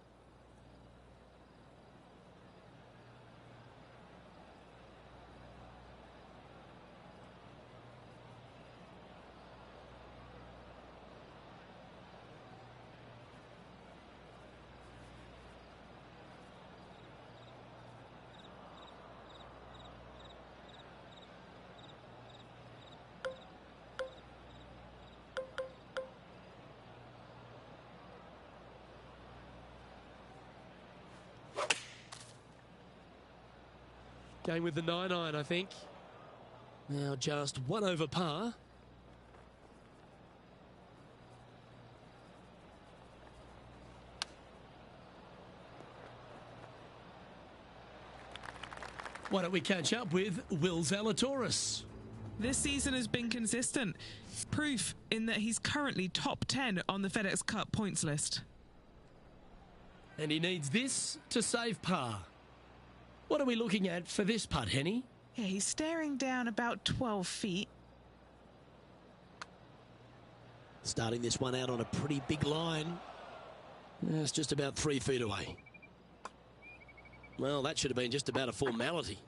Going with the 9-iron, I think. Now just 1 over par. Why don't we catch up with Will Zalatoris? This season has been consistent. Proof in that he's currently top 10 on the FedEx Cup points list. And he needs this to save par. What are we looking at for this putt, Henny? Yeah, he's staring down about 12 feet. Starting this one out on a pretty big line. It's just about 3 feet away. Well, that should have been just about a formality.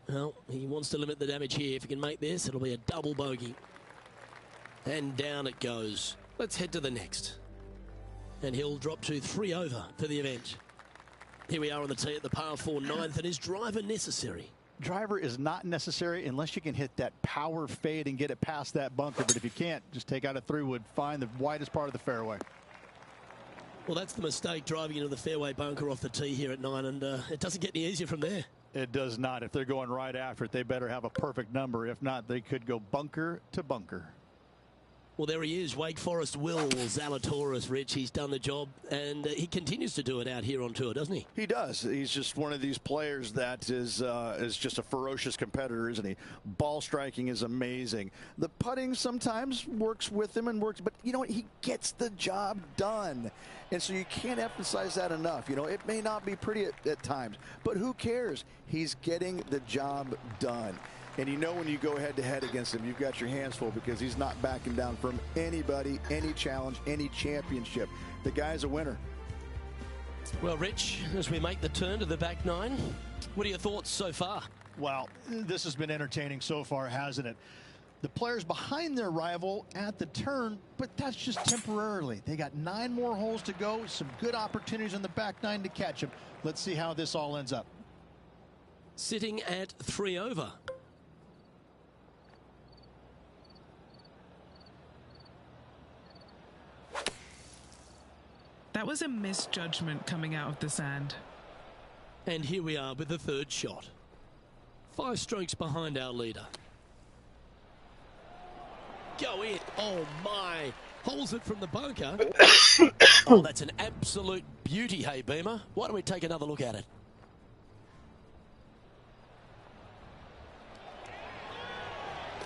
Well, he wants to limit the damage here. If he can make this, it'll be a double bogey. And down it goes. Let's head to the next. And he'll drop to 3 over for the event. Here we are on the tee at the par 4 9th, and is driver necessary? Driver is not necessary unless you can hit that power fade and get it past that bunker. But if you can't, just take out a 3-wood, find the widest part of the fairway. Well, that's the mistake, driving into the fairway bunker off the tee here at 9, and it doesn't get any easier from there. It does not. If they're going right after it, they better have a perfect number. If not, they could go bunker to bunker. Well, there he is, Wake Forest Will Zalatoris, Rich. He's done the job, and he continues to do it out here on tour, doesn't he? He does. He's just one of these players that is just a ferocious competitor, isn't he? Ball striking is amazing. The putting sometimes works with him and works, but you know what? He gets the job done. And so you can't emphasize that enough. You know, it may not be pretty at times, but who cares? He's getting the job done. And you know when you go head-to-head against him, you've got your hands full because he's not backing down from anybody, any challenge, any championship. The guy's a winner. Well, Rich, as we make the turn to the back nine, what are your thoughts so far? Wow, this has been entertaining so far, hasn't it? The players behind their rival at the turn, but that's just temporarily. They got 9 more holes to go, some good opportunities on the back nine to catch them. Let's see how this all ends up. Sitting at 3 over. That was a misjudgment coming out of the sand. And here we are with the third shot. 5 strokes behind our leader. Go in. Oh, my. Holds it from the bunker. Oh, that's an absolute beauty, hey, Beamer. Why don't we take another look at it?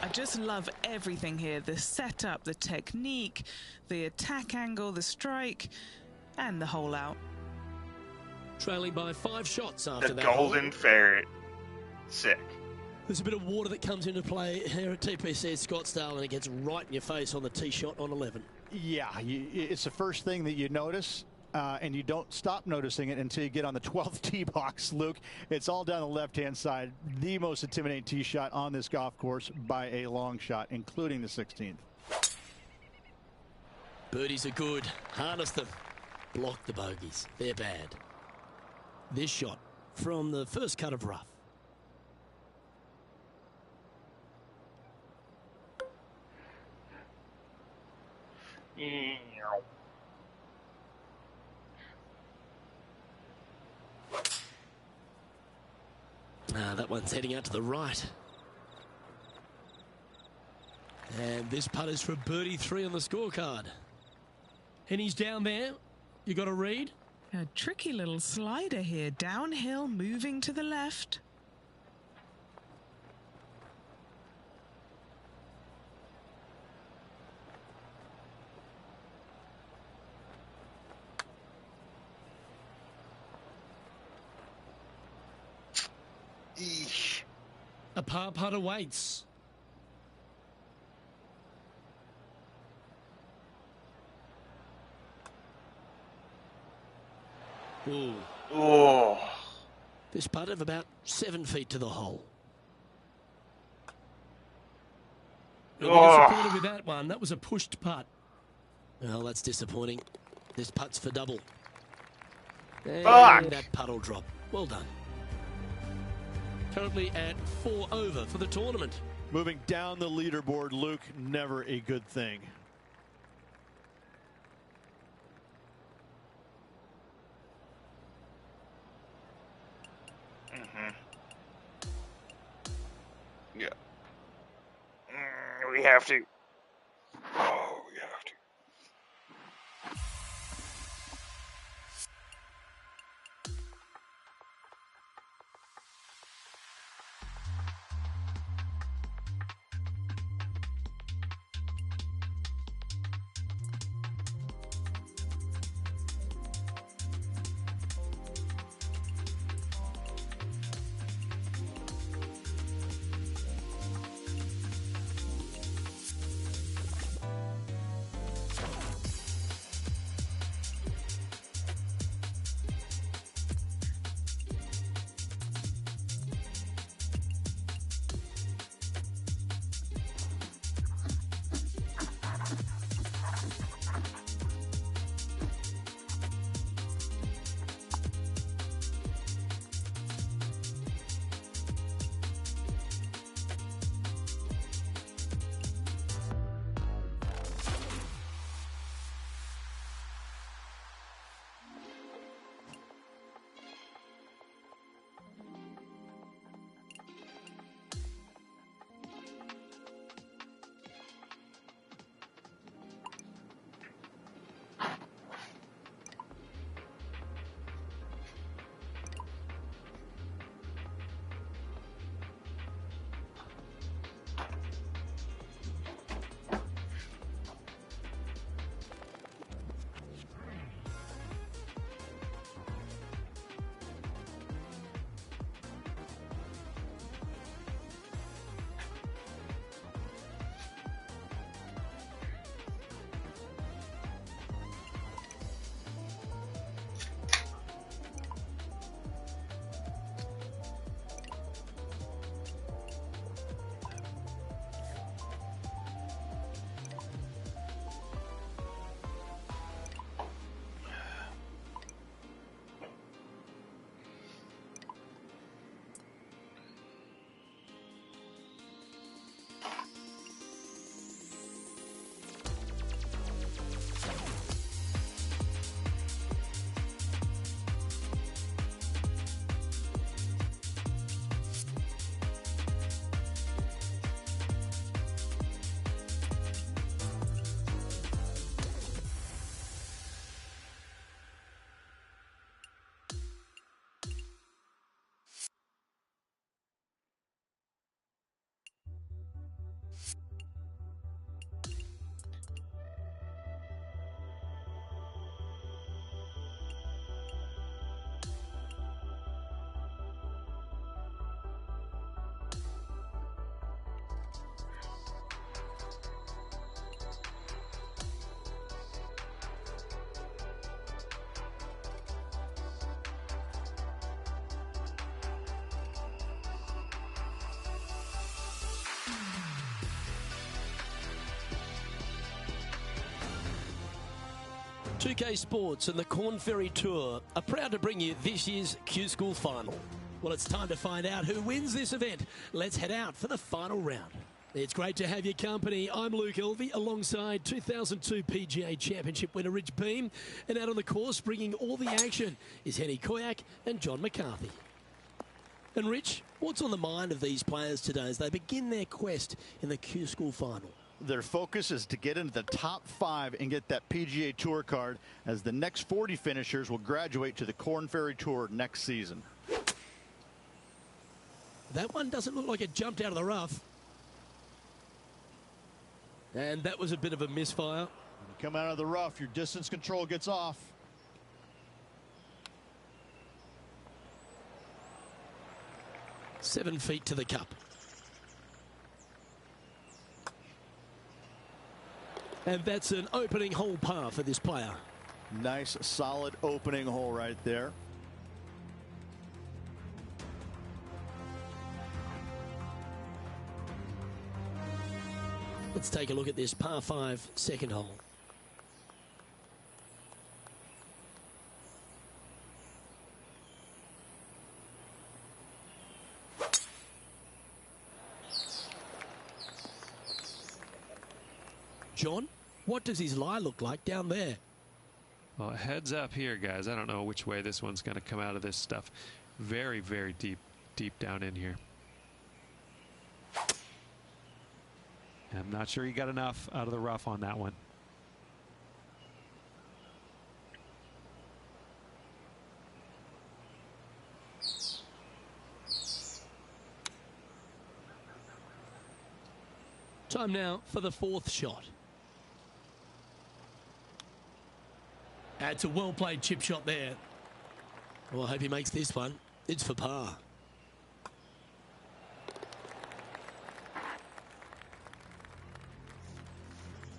I just love everything here. The setup, the technique, the attack angle, the strike, and the hole out. Trailing by 5 shots after The that. golden ferret. Sick. There's a bit of water that comes into play here at TPC Scottsdale, and it gets right in your face on the tee shot on 11. Yeah, it's the first thing that you notice, and you don't stop noticing it until you get on the 12th tee box, Luke. It's all down the left-hand side. The most intimidating tee shot on this golf course by a long shot, including the 16th. Birdies are good. Harness them. Block the bogeys. They're bad. This shot from the first cut of rough. That one's heading out to the right. And this putt is for birdie 3 on the scorecard. And he's down there. You got to read. A tricky little slider here. Downhill, moving to the left. Eesh. A par putt awaits. Ooh. Oh. This putt of about 7 feet to the hole. Disappointed with that one. That was a pushed putt. Well, that's disappointing. This putt's for double. And that putt will drop. Well done. Currently at 4 over for the tournament. Moving down the leaderboard, Luke, never a good thing. Yeah. We have to. Oh, we have to. 2K Sports and the Corn Ferry Tour are proud to bring you this year's Q School Final. Well, it's time to find out who wins this event. Let's head out for the final round. It's great to have your company. I'm Luke Elvey alongside 2002 PGA Championship winner Rich Beam. And out on the course bringing all the action is Henny Koyak and John McCarthy. And Rich, what's on the mind of these players today as they begin their quest in the Q School Final? Their focus is to get into the top 5 and get that PGA Tour card, as the next 40 finishers will graduate to the Corn Ferry Tour next season. That one doesn't look like it jumped out of the rough. And that was a bit of a misfire. When you come out of the rough, your distance control gets off. Seven feet to the cup. And that's an opening hole par for this player. Nice, solid opening hole right there. Let's take a look at this par 5 second hole. John, what does his lie look like down there? Well, heads up here, guys. I don't know which way this one's going to come out of this stuff. Very, very deep down in here. I'm not sure he got enough out of the rough on that one. Time now for the 4th shot. It's a well-played chip shot there. Well, I hope he makes this one. It's for par.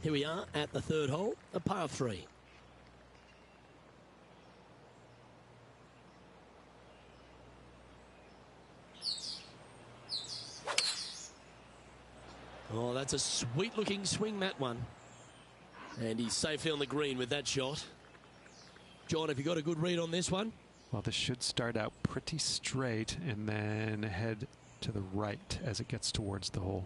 Here we are at the 3rd hole, a par 3. Oh, that's a sweet-looking swing, that one. And he's safely on the green with that shot. John, have you got a good read on this one? Well, this should start out pretty straight and then head to the right as it gets towards the hole.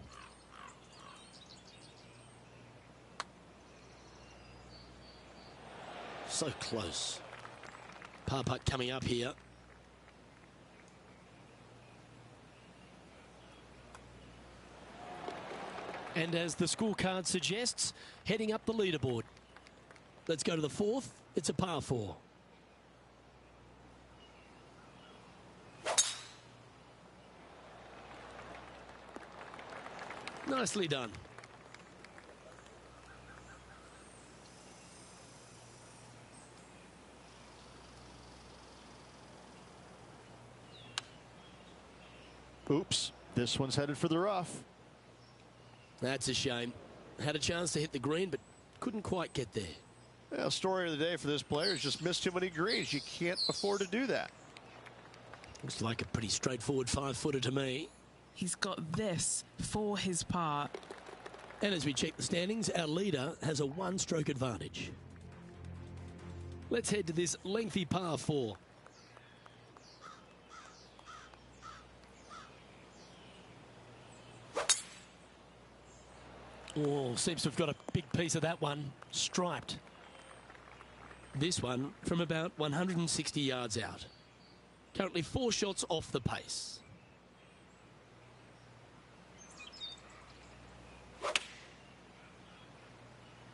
So close. Par putt coming up here. And as the scorecard suggests, heading up the leaderboard. Let's go to the 4th. It's a par 4. Nicely done. Oops, this one's headed for the rough. That's a shame. Had a chance to hit the green, but couldn't quite get there. Yeah, story of the day for this player is just missed too many greens. You can't afford to do that. Looks like a pretty straightforward 5-footer to me. He's got this for his par. And as we check the standings, our leader has a 1-stroke advantage. Let's head to this lengthy par 4. Oh, seems to have got a big piece of that one striped. This one from about 160 yards out. Currently 4 shots off the pace.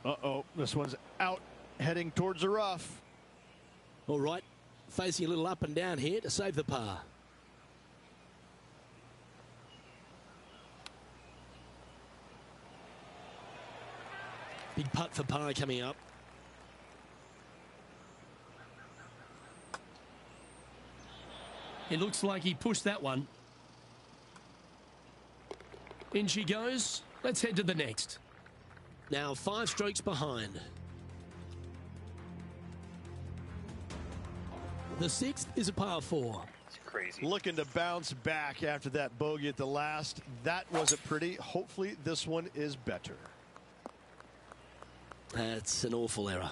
Uh-oh, this one's out, heading towards the rough. All right, facing a little up and down here to save the par. Big putt for par coming up. It looks like he pushed that one. In she goes. Let's head to the next. Now 5 strokes behind. The 6th is a par 4. It's crazy. Looking to bounce back after that bogey at the last. That wasn't pretty. Hopefully this one is better. That's an awful error.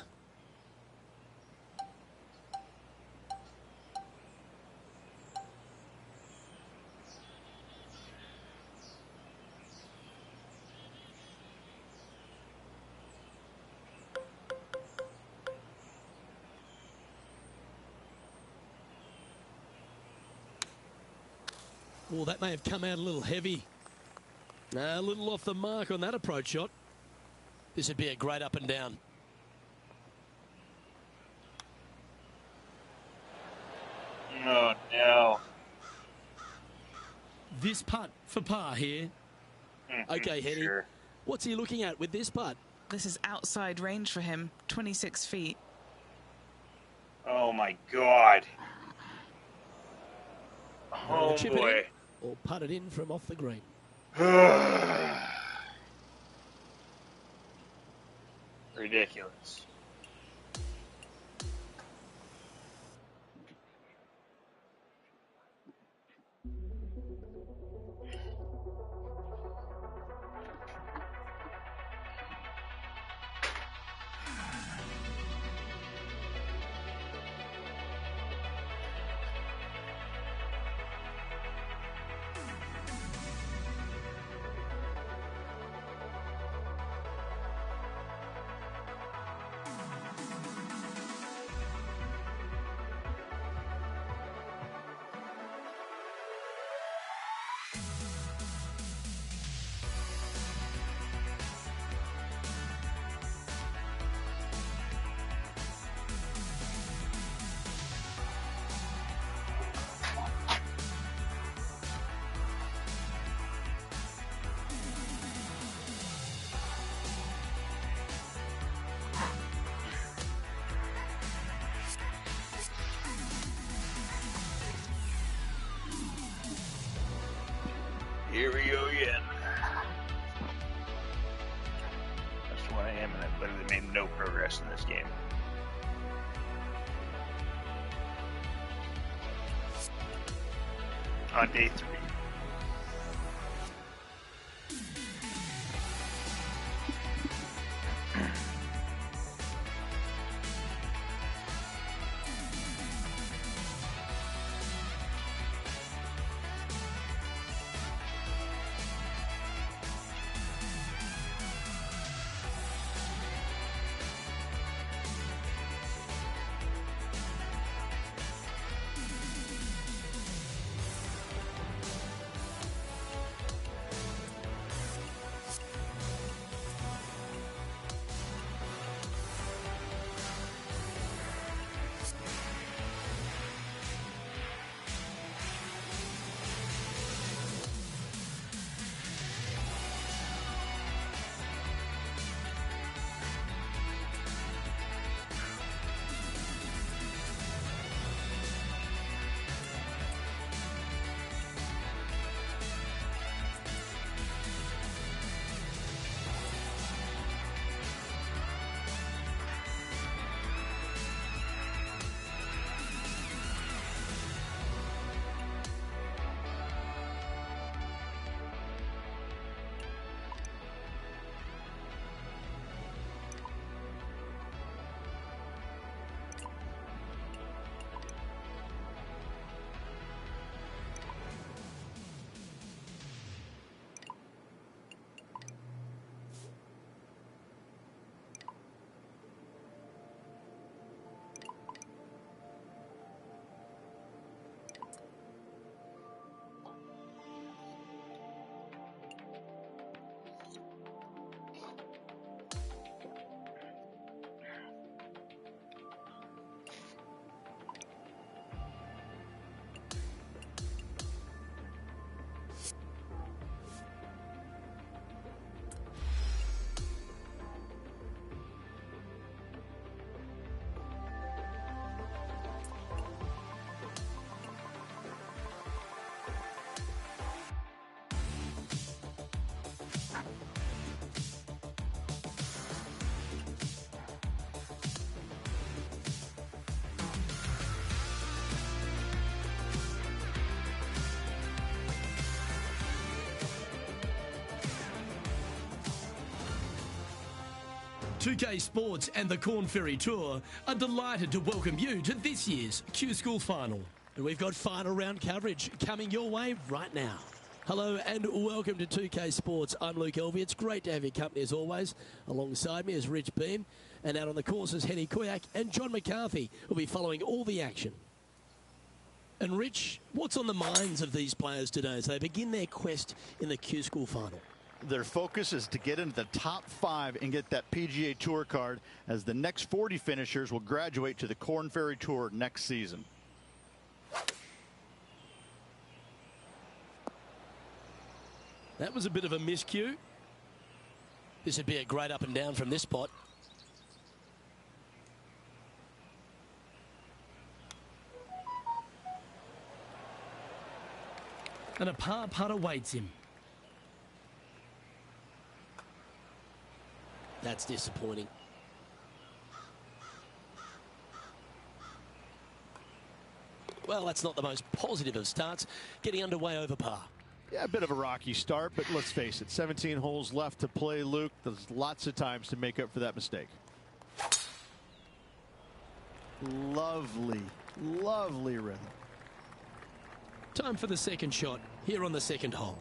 Oh, that may have come out a little heavy. A little off the mark on that approach shot. This would be a great up and down. Oh, no. This putt for par here. Okay, Henny. Sure. What's he looking at with this putt? This is outside range for him, 26 feet. Oh, my God. Or Oh, chip it boy. in, or putt it in from off the green. Ridiculous. Here we go again. That's what I am, and I've literally made no progress in this game. On day 3. Two-K Sports and the Corn Ferry Tour are delighted to welcome you to this year's Q-School Final. And we've got final round coverage coming your way right now. Hello and welcome to 2K Sports. I'm Luke Elvey. It's great to have your company as always. Alongside me is Rich Beam, and out on the course is Henny Kuyak and John McCarthy will be following all the action. And Rich, what's on the minds of these players today as they begin their quest in the Q School final? Their focus is to get into the top 5 and get that PGA Tour card, as the next 40 finishers will graduate to the Korn Ferry Tour next season. That was a bit of a miscue. This would be a great up and down from this spot. And a par putt awaits him. That's disappointing. Well, that's not the most positive of starts. Getting underway over par. Yeah, a bit of a rocky start, but let's face it, 17 holes left to play, Luke. There's lots of times to make up for that mistake. Lovely, lovely rhythm. Time for the second shot here on the second hole.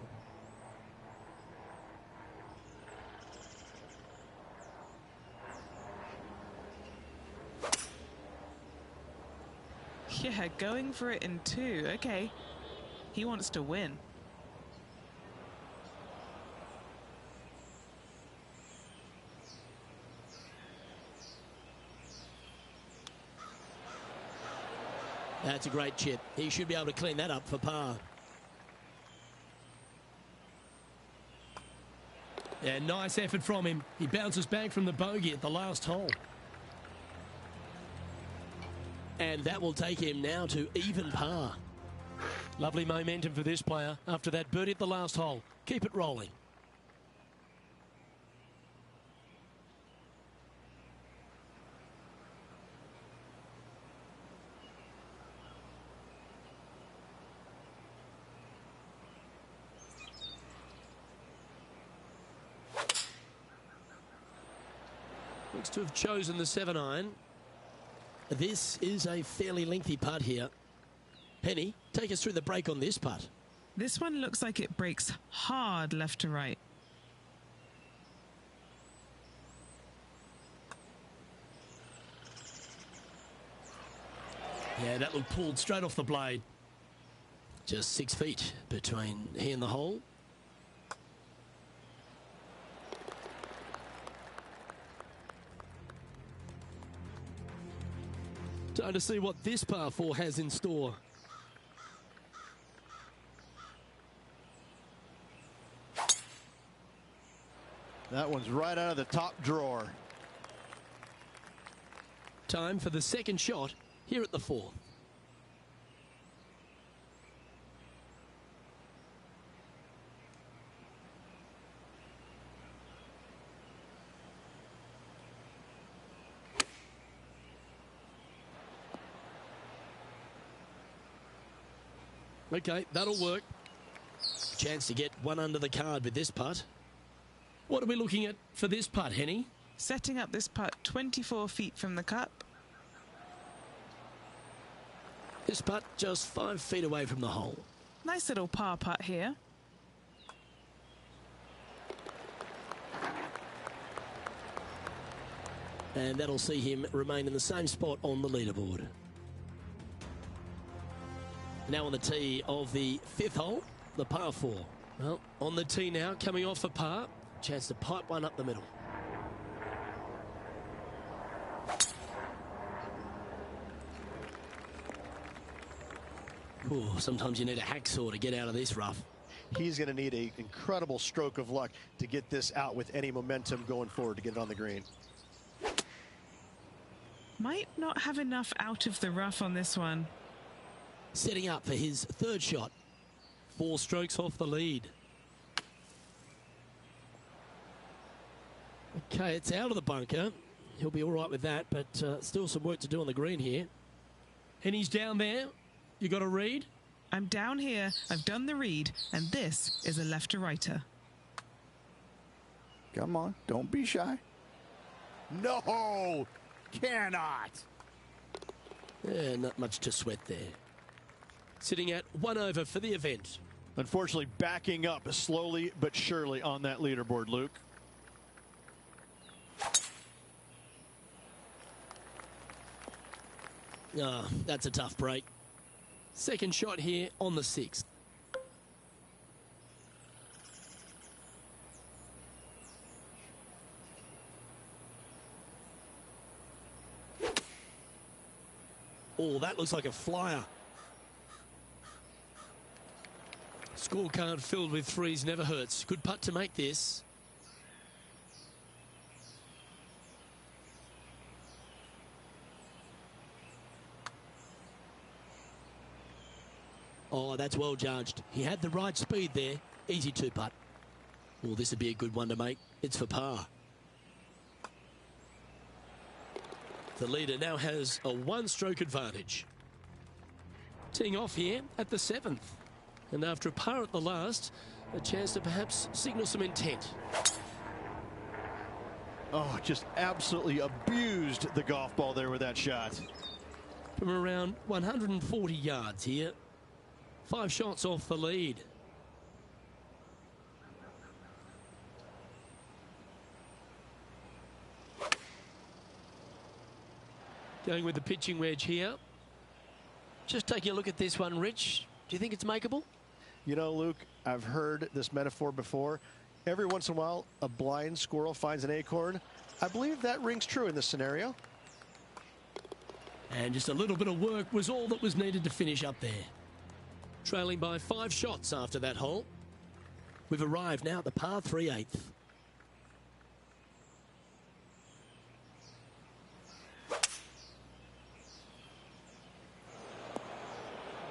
Yeah, going for it in 2. Okay. He wants to win. That's a great chip. He should be able to clean that up for par. Yeah, nice effort from him. He bounces back from the bogey at the last hole. And that will take him now to even par. Lovely momentum for this player after that birdie at the last hole. Keep it rolling. Looks to have chosen the 7-iron. This is a fairly lengthy putt here. Penny, take us through the break on this putt. This one looks like it breaks hard left to right. Yeah, that looked pulled straight off the blade. Just 6 feet between he and the hole. Time to see what this par 4 has in store. That one's right out of the top drawer. Time for the second shot here at the 4th. Okay, that'll work. Chance to get one under the card with this putt. What are we looking at for this putt, Henny? Setting up this putt 24 feet from the cup. This putt just 5 feet away from the hole. Nice little par putt here. And that'll see him remain in the same spot on the leaderboard. Now on the tee of the 5th hole, the par 4. Well, on the tee now, coming off for par. Chance to pipe one up the middle. Ooh, sometimes you need a hacksaw to get out of this rough. He's going to need an incredible stroke of luck to get this out with any momentum going forward to get it on the green. Might not have enough out of the rough on this one. Setting up for his 3rd shot. 4 strokes off the lead. Okay, it's out of the bunker. He'll be all right with that, but still some work to do on the green here. And he's down there. You got a read? I'm down here. I've done the read, and this is a left to righter. Come on, don't be shy. No, cannot. Yeah, not much to sweat there. Sitting at 1 over for the event. Unfortunately, backing up slowly but surely on that leaderboard, Luke. Ah, that's a tough break. Second shot here on the 6th. Oh, that looks like a flyer. Scorecard filled with threes never hurts. Good putt to make this. Oh, that's well judged. He had the right speed there. Easy 2-putt. Well, this would be a good one to make. It's for par. The leader now has a 1-stroke advantage. Teeing off here at the 7th. And after a par at the last, a chance to perhaps signal some intent. Oh, just absolutely abused the golf ball there with that shot. From around 140 yards here. 5 shots off the lead. Going with the pitching wedge here. Just taking a look at this one, Rich. Do you think it's makeable? You know, Luke, I've heard this metaphor before. Every once in a while, a blind squirrel finds an acorn. I believe that rings true in this scenario. And just a little bit of work was all that was needed to finish up there. Trailing by 5 shots after that hole. We've arrived now at the par 3/8.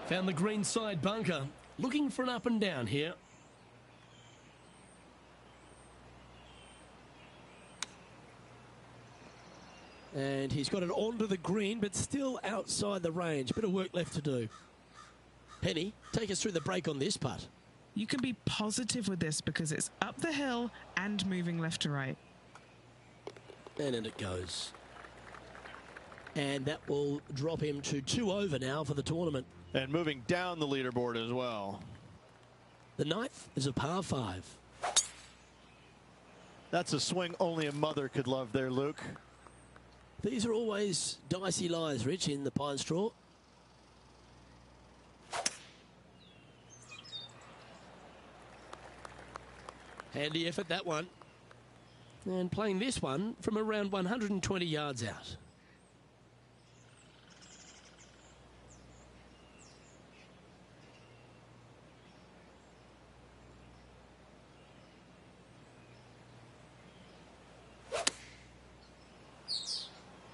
Found the green side bunker. Looking for an up and down here. And he's got it onto the green, but still outside the range. Bit of work left to do. Penny, take us through the break on this putt. You can be positive with this because it's up the hill and moving left to right. And in it goes. And that will drop him to 2 over now for the tournament. And moving down the leaderboard as well. The 9th is a par 5. That's a swing only a mother could love there, Luke. These are always dicey lies, Rich, in the pine straw. Handy effort, that one. And playing this one from around 120 yards out.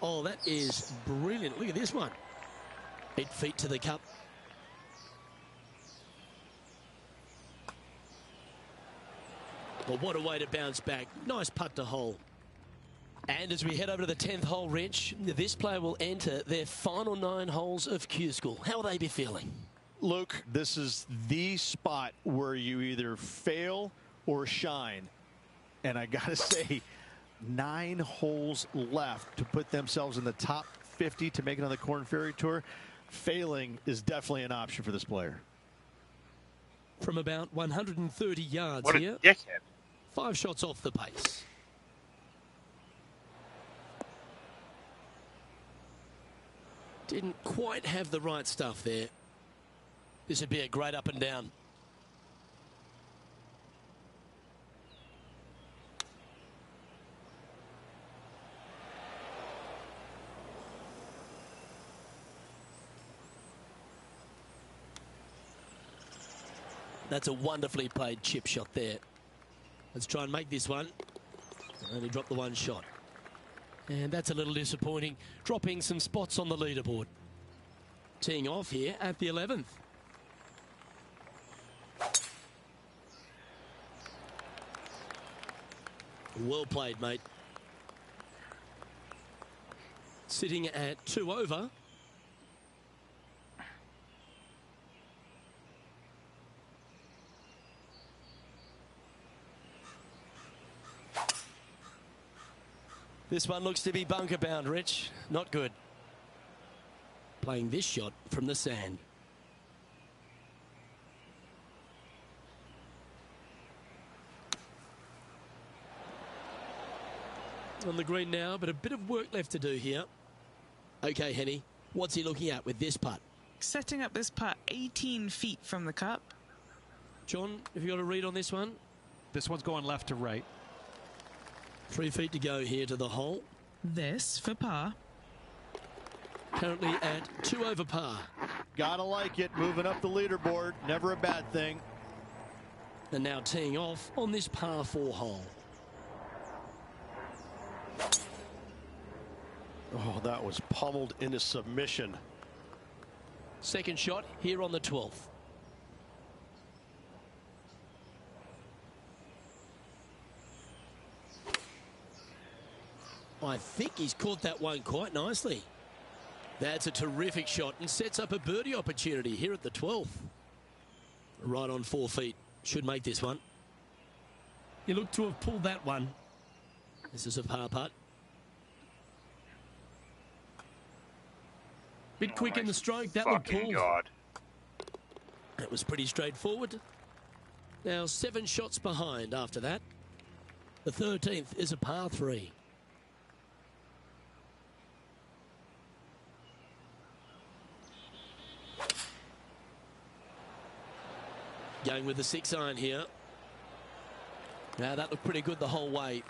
Oh, that is brilliant. Look at this one. 8 feet to the cup. Well, what a way to bounce back. Nice putt to hole. And as we head over to the 10th hole, Rich, this player will enter their final 9 holes of Q School. How will they be feeling? Luke, this is the spot where you either fail or shine. And I got to say, 9 holes left to put themselves in the top 50 to make it on the Korn Ferry Tour. Failing is definitely an option for this player. From about 130 yards What a here. dickhead. 5 shots off the pace. Didn't quite have the right stuff there. This would be a great up and down. That's a wonderfully played chip shot there. Let's try and make this one. Only dropped the 1 shot. And that's a little disappointing. Dropping some spots on the leaderboard. Teeing off here at the 11th. Well played, mate. Sitting at 2 over. This one looks to be bunker bound, Rich. Not good. Playing this shot from the sand. On the green now, but a bit of work left to do here. Okay, Henny, what's he looking at with this putt? Setting up this putt 18 feet from the cup. John, have you got a read on this one? This one's going left to right. 3 feet to go here to the hole. This for par. Currently at 2 over par. Gotta like it. Moving up the leaderboard. Never a bad thing. And now teeing off on this par 4 hole. Oh, that was pummeled into submission. Second shot here on the 12th. I think he's caught that one quite nicely. That's a terrific shot and sets up a birdie opportunity here at the 12th. Right on 4 feet. Should make this one. You look to have pulled that one. This is a par putt. Bit quick in the stroke. That looked pulled. God. That was pretty straightforward. Now 7 shots behind after that. The 13th is a par 3. Going with the 6-iron here. Now that looked pretty good the whole way.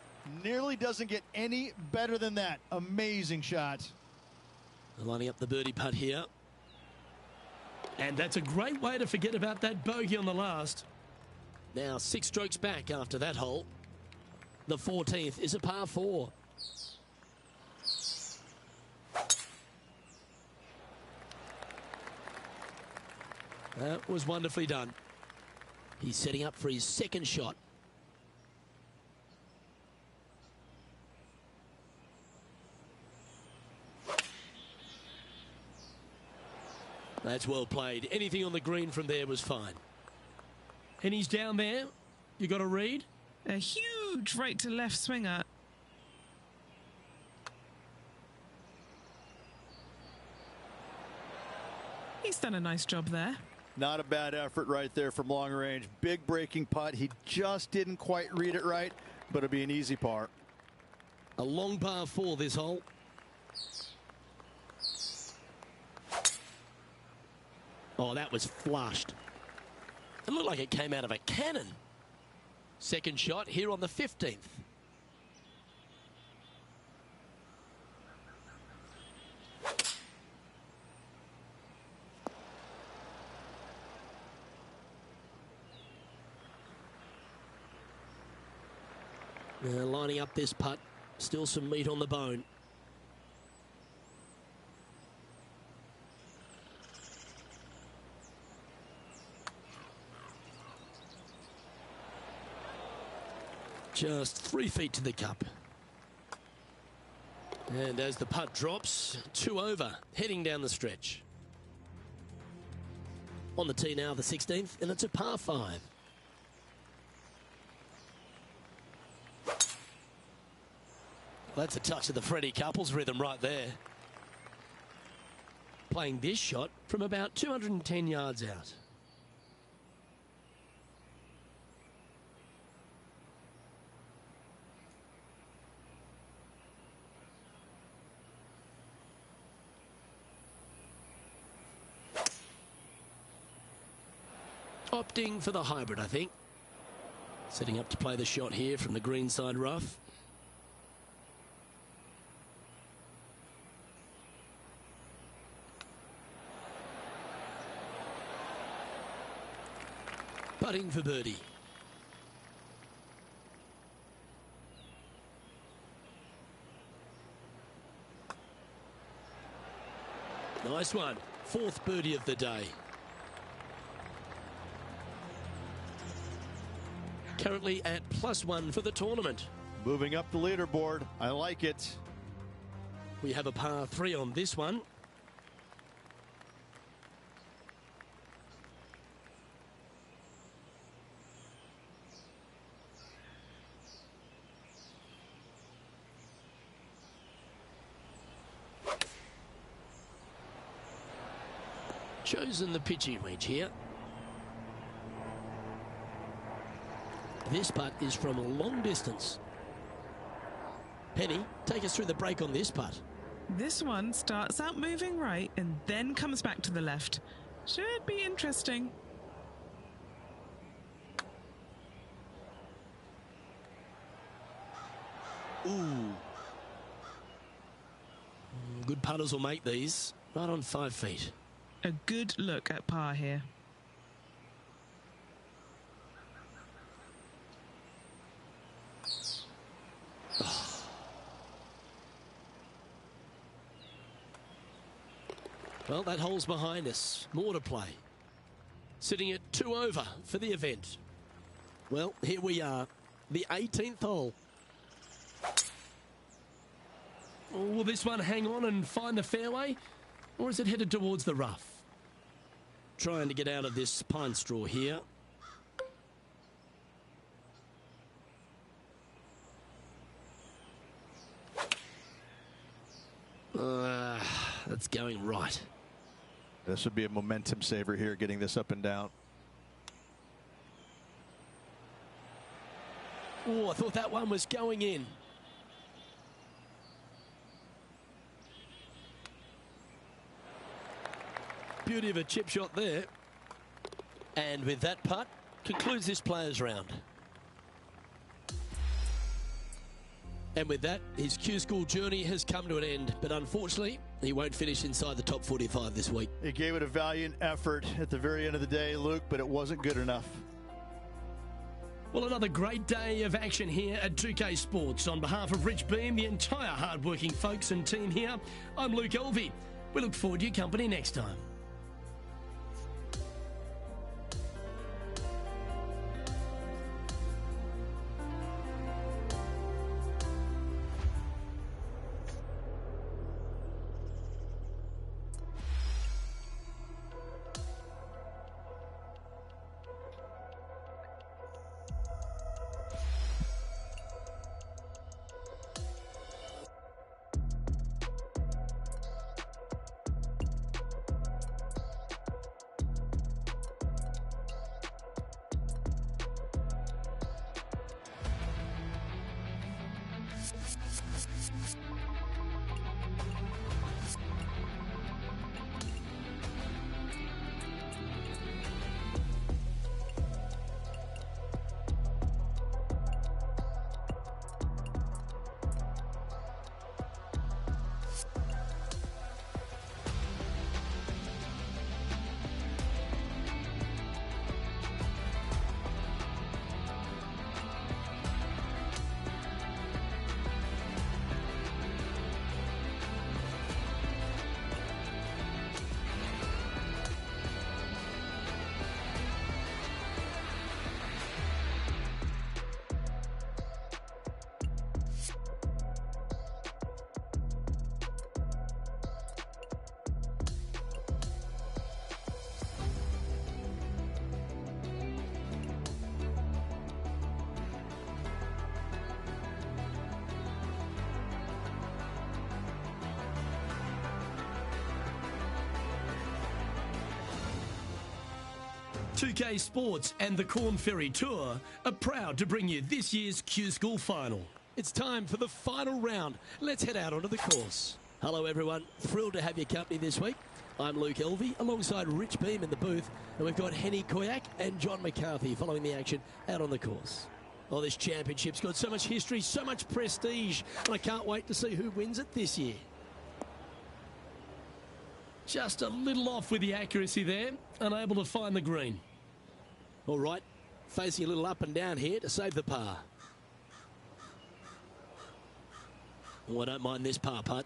Nearly doesn't get any better than that. Amazing shot. Lining up the birdie putt here. And that's a great way to forget about that bogey on the last. Now 6 strokes back after that hole. The 14th is a par 4. That was wonderfully done. He's setting up for his second shot. That's well played. Anything on the green from there was fine. And he's down there. You got a read? A huge right to left swinger. He's done a nice job there. Not a bad effort right there from long range. Big breaking putt. He just didn't quite read it right, but it'll be an easy par. A long par 4 this hole. Oh, that was flushed. It looked like it came out of a cannon. Second shot here on the 15th. Now lining up this putt. Still some meat on the bone. Just 3 feet to the cup. And as the putt drops, 2 over, heading down the stretch. On the tee now, the 16th, and it's a par 5. That's a touch of the Freddie Couples rhythm right there. Playing this shot from about 210 yards out. Opting for the hybrid, I think. Setting up to play the shot here from the green side rough. Putting for birdie. Nice one. 4th birdie of the day. Currently at +1 for the tournament. Moving up the leaderboard. I like it. We have a par 3 on this one. Chosen the pitching wedge here. This putt is from a long distance. Penny, take us through the break on this putt. This one starts out moving right and then comes back to the left. Should be interesting. Ooh. Good putters will make these. Right on 5 feet. A good look at par here. Well, that hole's behind us. More to play. Sitting at 2 over for the event. Well, here we are. The 18th hole. Will this one hang on and find the fairway? Or is it headed towards the rough? Trying to get out of this pine straw here. That's going right. This would be a momentum saver here, getting this up and down. Oh, I thought that one was going in. Beauty of a chip shot there. And with that putt, concludes this players round. And with that, his Q School journey has come to an end. But unfortunately, he won't finish inside the top 45 this week. He gave it a valiant effort at the very end of the day, Luke, but it wasn't good enough. Well, another great day of action here at 2K Sports. On behalf of Rich Beam, the entire hard-working folks and team here, I'm Luke Elvey. We look forward to your company next time. .2K Sports and the Corn Ferry Tour are proud to bring you this year's Q School Final. It's time for the final round. Let's head out onto the course. Hello everyone, thrilled to have your company this week. I'm Luke Elvey alongside Rich Beam in the booth, and we've got Henny Koyak and John McCarthy following the action out on the course. Oh, this championship's got so much history, so much prestige, and I can't wait to see who wins it this year. Just a little off with the accuracy there, unable to find the green. All right, facing a little up and down here to save the par. Oh, I don't mind this par putt.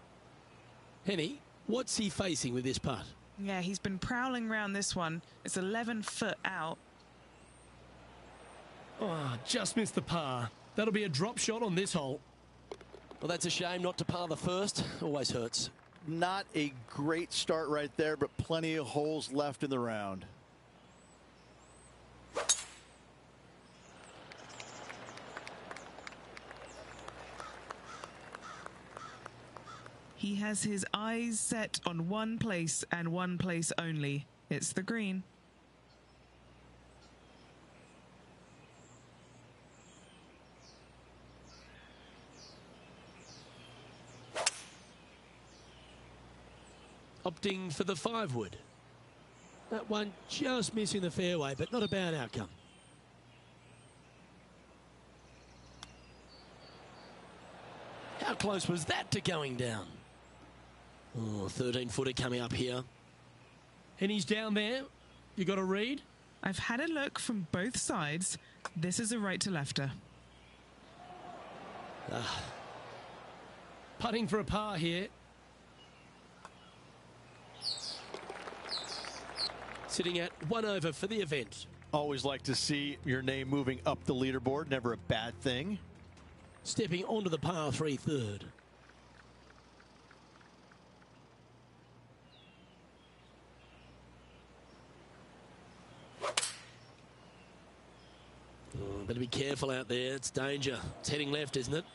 Henny, what's he facing with this putt? Yeah, he's been prowling around this one. It's 11 foot out. Oh, just missed the par. That'll be a drop shot on this hole. Well, that's a shame not to par the first. Always hurts. Not a great start right there, but plenty of holes left in the round. He has his eyes set on one place and one place only. It's the green. opting for the 5-wood. That one just missing the fairway, but not a bad outcome. How close was that to going down? Oh, 13-footer coming up here. And he's down there. You got a read? I've had a look from both sides. This is a right to lefter. Putting for a par here. Sitting at 1 over for the event. Always like to see your name moving up the leaderboard. Never a bad thing. Stepping onto the par 3 third. Better be careful out there. It's danger. It's heading left, isn't it?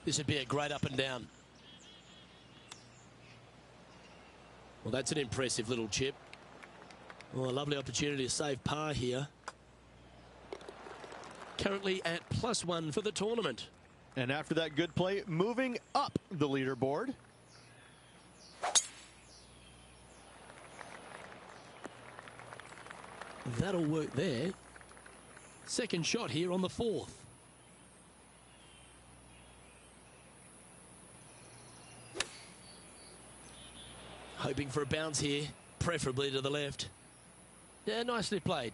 This would be a great up and down. Well, that's an impressive little chip. Oh, a lovely opportunity to save par here. Currently at +1 for the tournament. And after that good play, moving up the leaderboard. That'll work there. Second shot here on the 4th. Hoping for a bounce here, preferably to the left. Yeah, nicely played.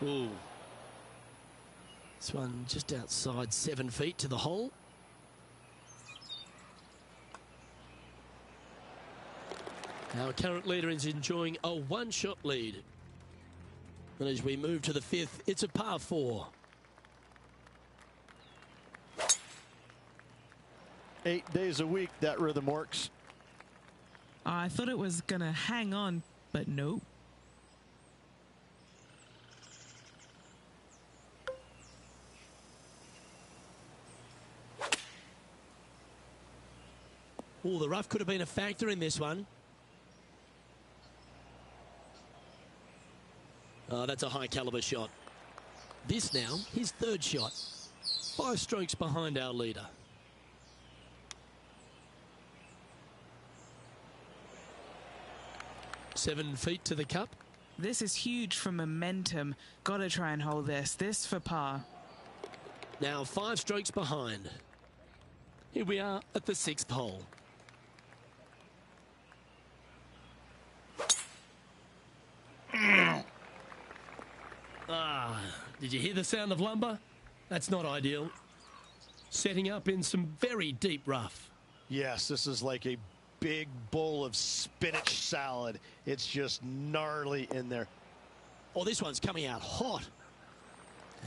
Ooh. This one just outside 7 feet to the hole. Our current leader is enjoying a 1-shot lead. And as we move to the 5th, it's a par 4. 8 days a week, that rhythm works. I thought it was going to hang on, but nope. Oh, the rough could have been a factor in this one. Oh, that's a high caliber shot. This now, his 3rd shot. 5 strokes behind our leader. Seven feet to the cup. This is huge for momentum. Gotta try and hold this. This for par. Now 5 strokes behind. Here we are at the 6th hole. Did you hear the sound of lumber? That's not ideal. Setting up in some very deep rough. Yes, this is like a big bowl of spinach salad. It's just gnarly in there. Oh, this one's coming out hot.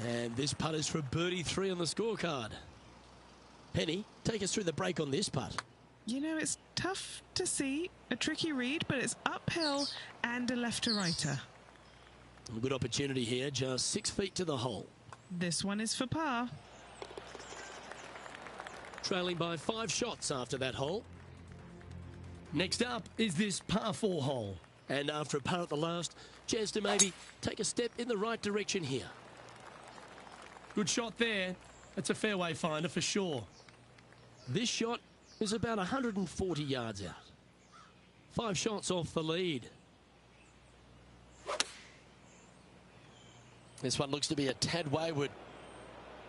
And this putt is for birdie 3 on the scorecard. Penny, take us through the break on this putt. You know, it's tough to see. A tricky read, but it's uphill and a left-to-righter. A good opportunity here, just 6 feet to the hole. This one is for par. Trailing by 5 shots after that hole. Next up is this par 4 hole. And after a par at the last, chance to maybe take a step in the right direction here. Good shot there. That's a fairway finder for sure. This shot is about 140 yards out. 5 shots off the lead. This one looks to be a tad wayward.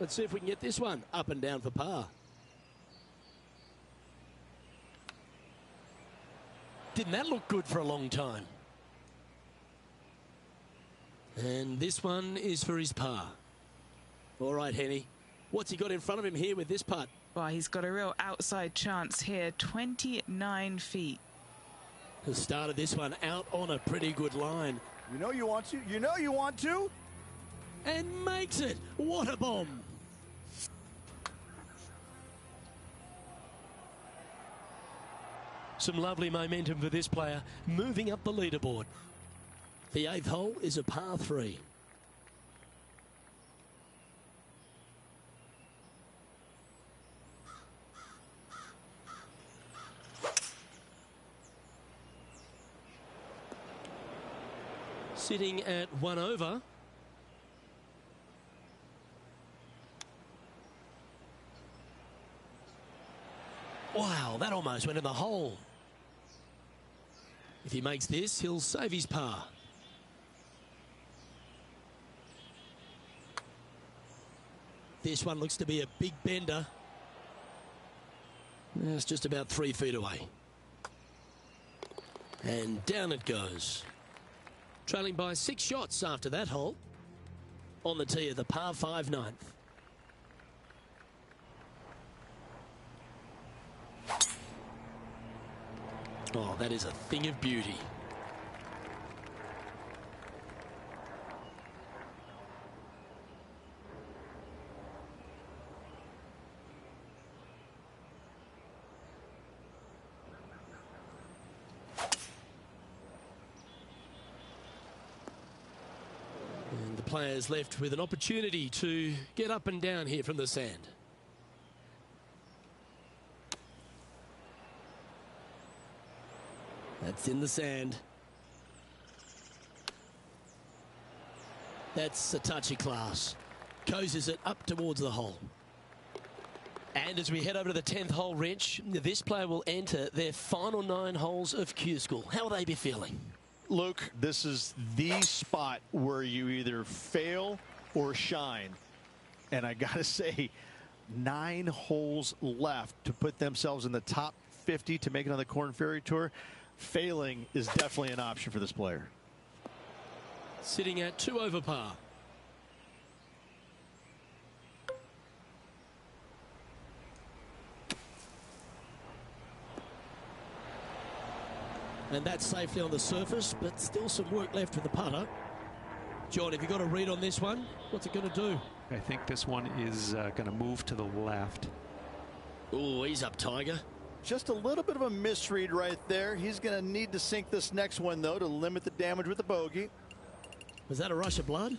Let's see if we can get this one up and down for par. Didn't that look good for a long time? And this one is for his par. All right, Henny. What's he got in front of him here with this putt? Well, he's got a real outside chance here. 29 feet. The start of this one out on a pretty good line. You know you want to. You know you want to. And makes it. What a bomb. Some lovely momentum for this player, moving up the leaderboard. The 8th hole is a par 3. sitting at 1 over. Wow, that almost went in the hole. If he makes this, he'll save his par. This one looks to be a big bender. It's just about 3 feet away. And down it goes. Trailing by 6 shots after that hole. On the tee of the par 5 ninth. Oh, that is a thing of beauty. And the players left with an opportunity to get up and down here from the sand. That's in the sand. That's a touchy class. Coases it up towards the hole. And as we head over to the 10th hole, Rich, this player will enter their final 9 holes of Q School. How will they be feeling? Luke, this is the spot where you either fail or shine. And I got to say, 9 holes left to put themselves in the top 50 to make it on the Korn Ferry Tour. Failing is definitely an option for this player. Sitting at 2 over par. And that's safely on the surface, but still some work left with the putter. John, have you got a read on this one? What's it going to do? I think this one is going to move to the left. Oh, he's up, Tiger. Just a little bit of a misread right there. He's going to need to sink this next one, though, to limit the damage with the bogey. Was that a rush of blood?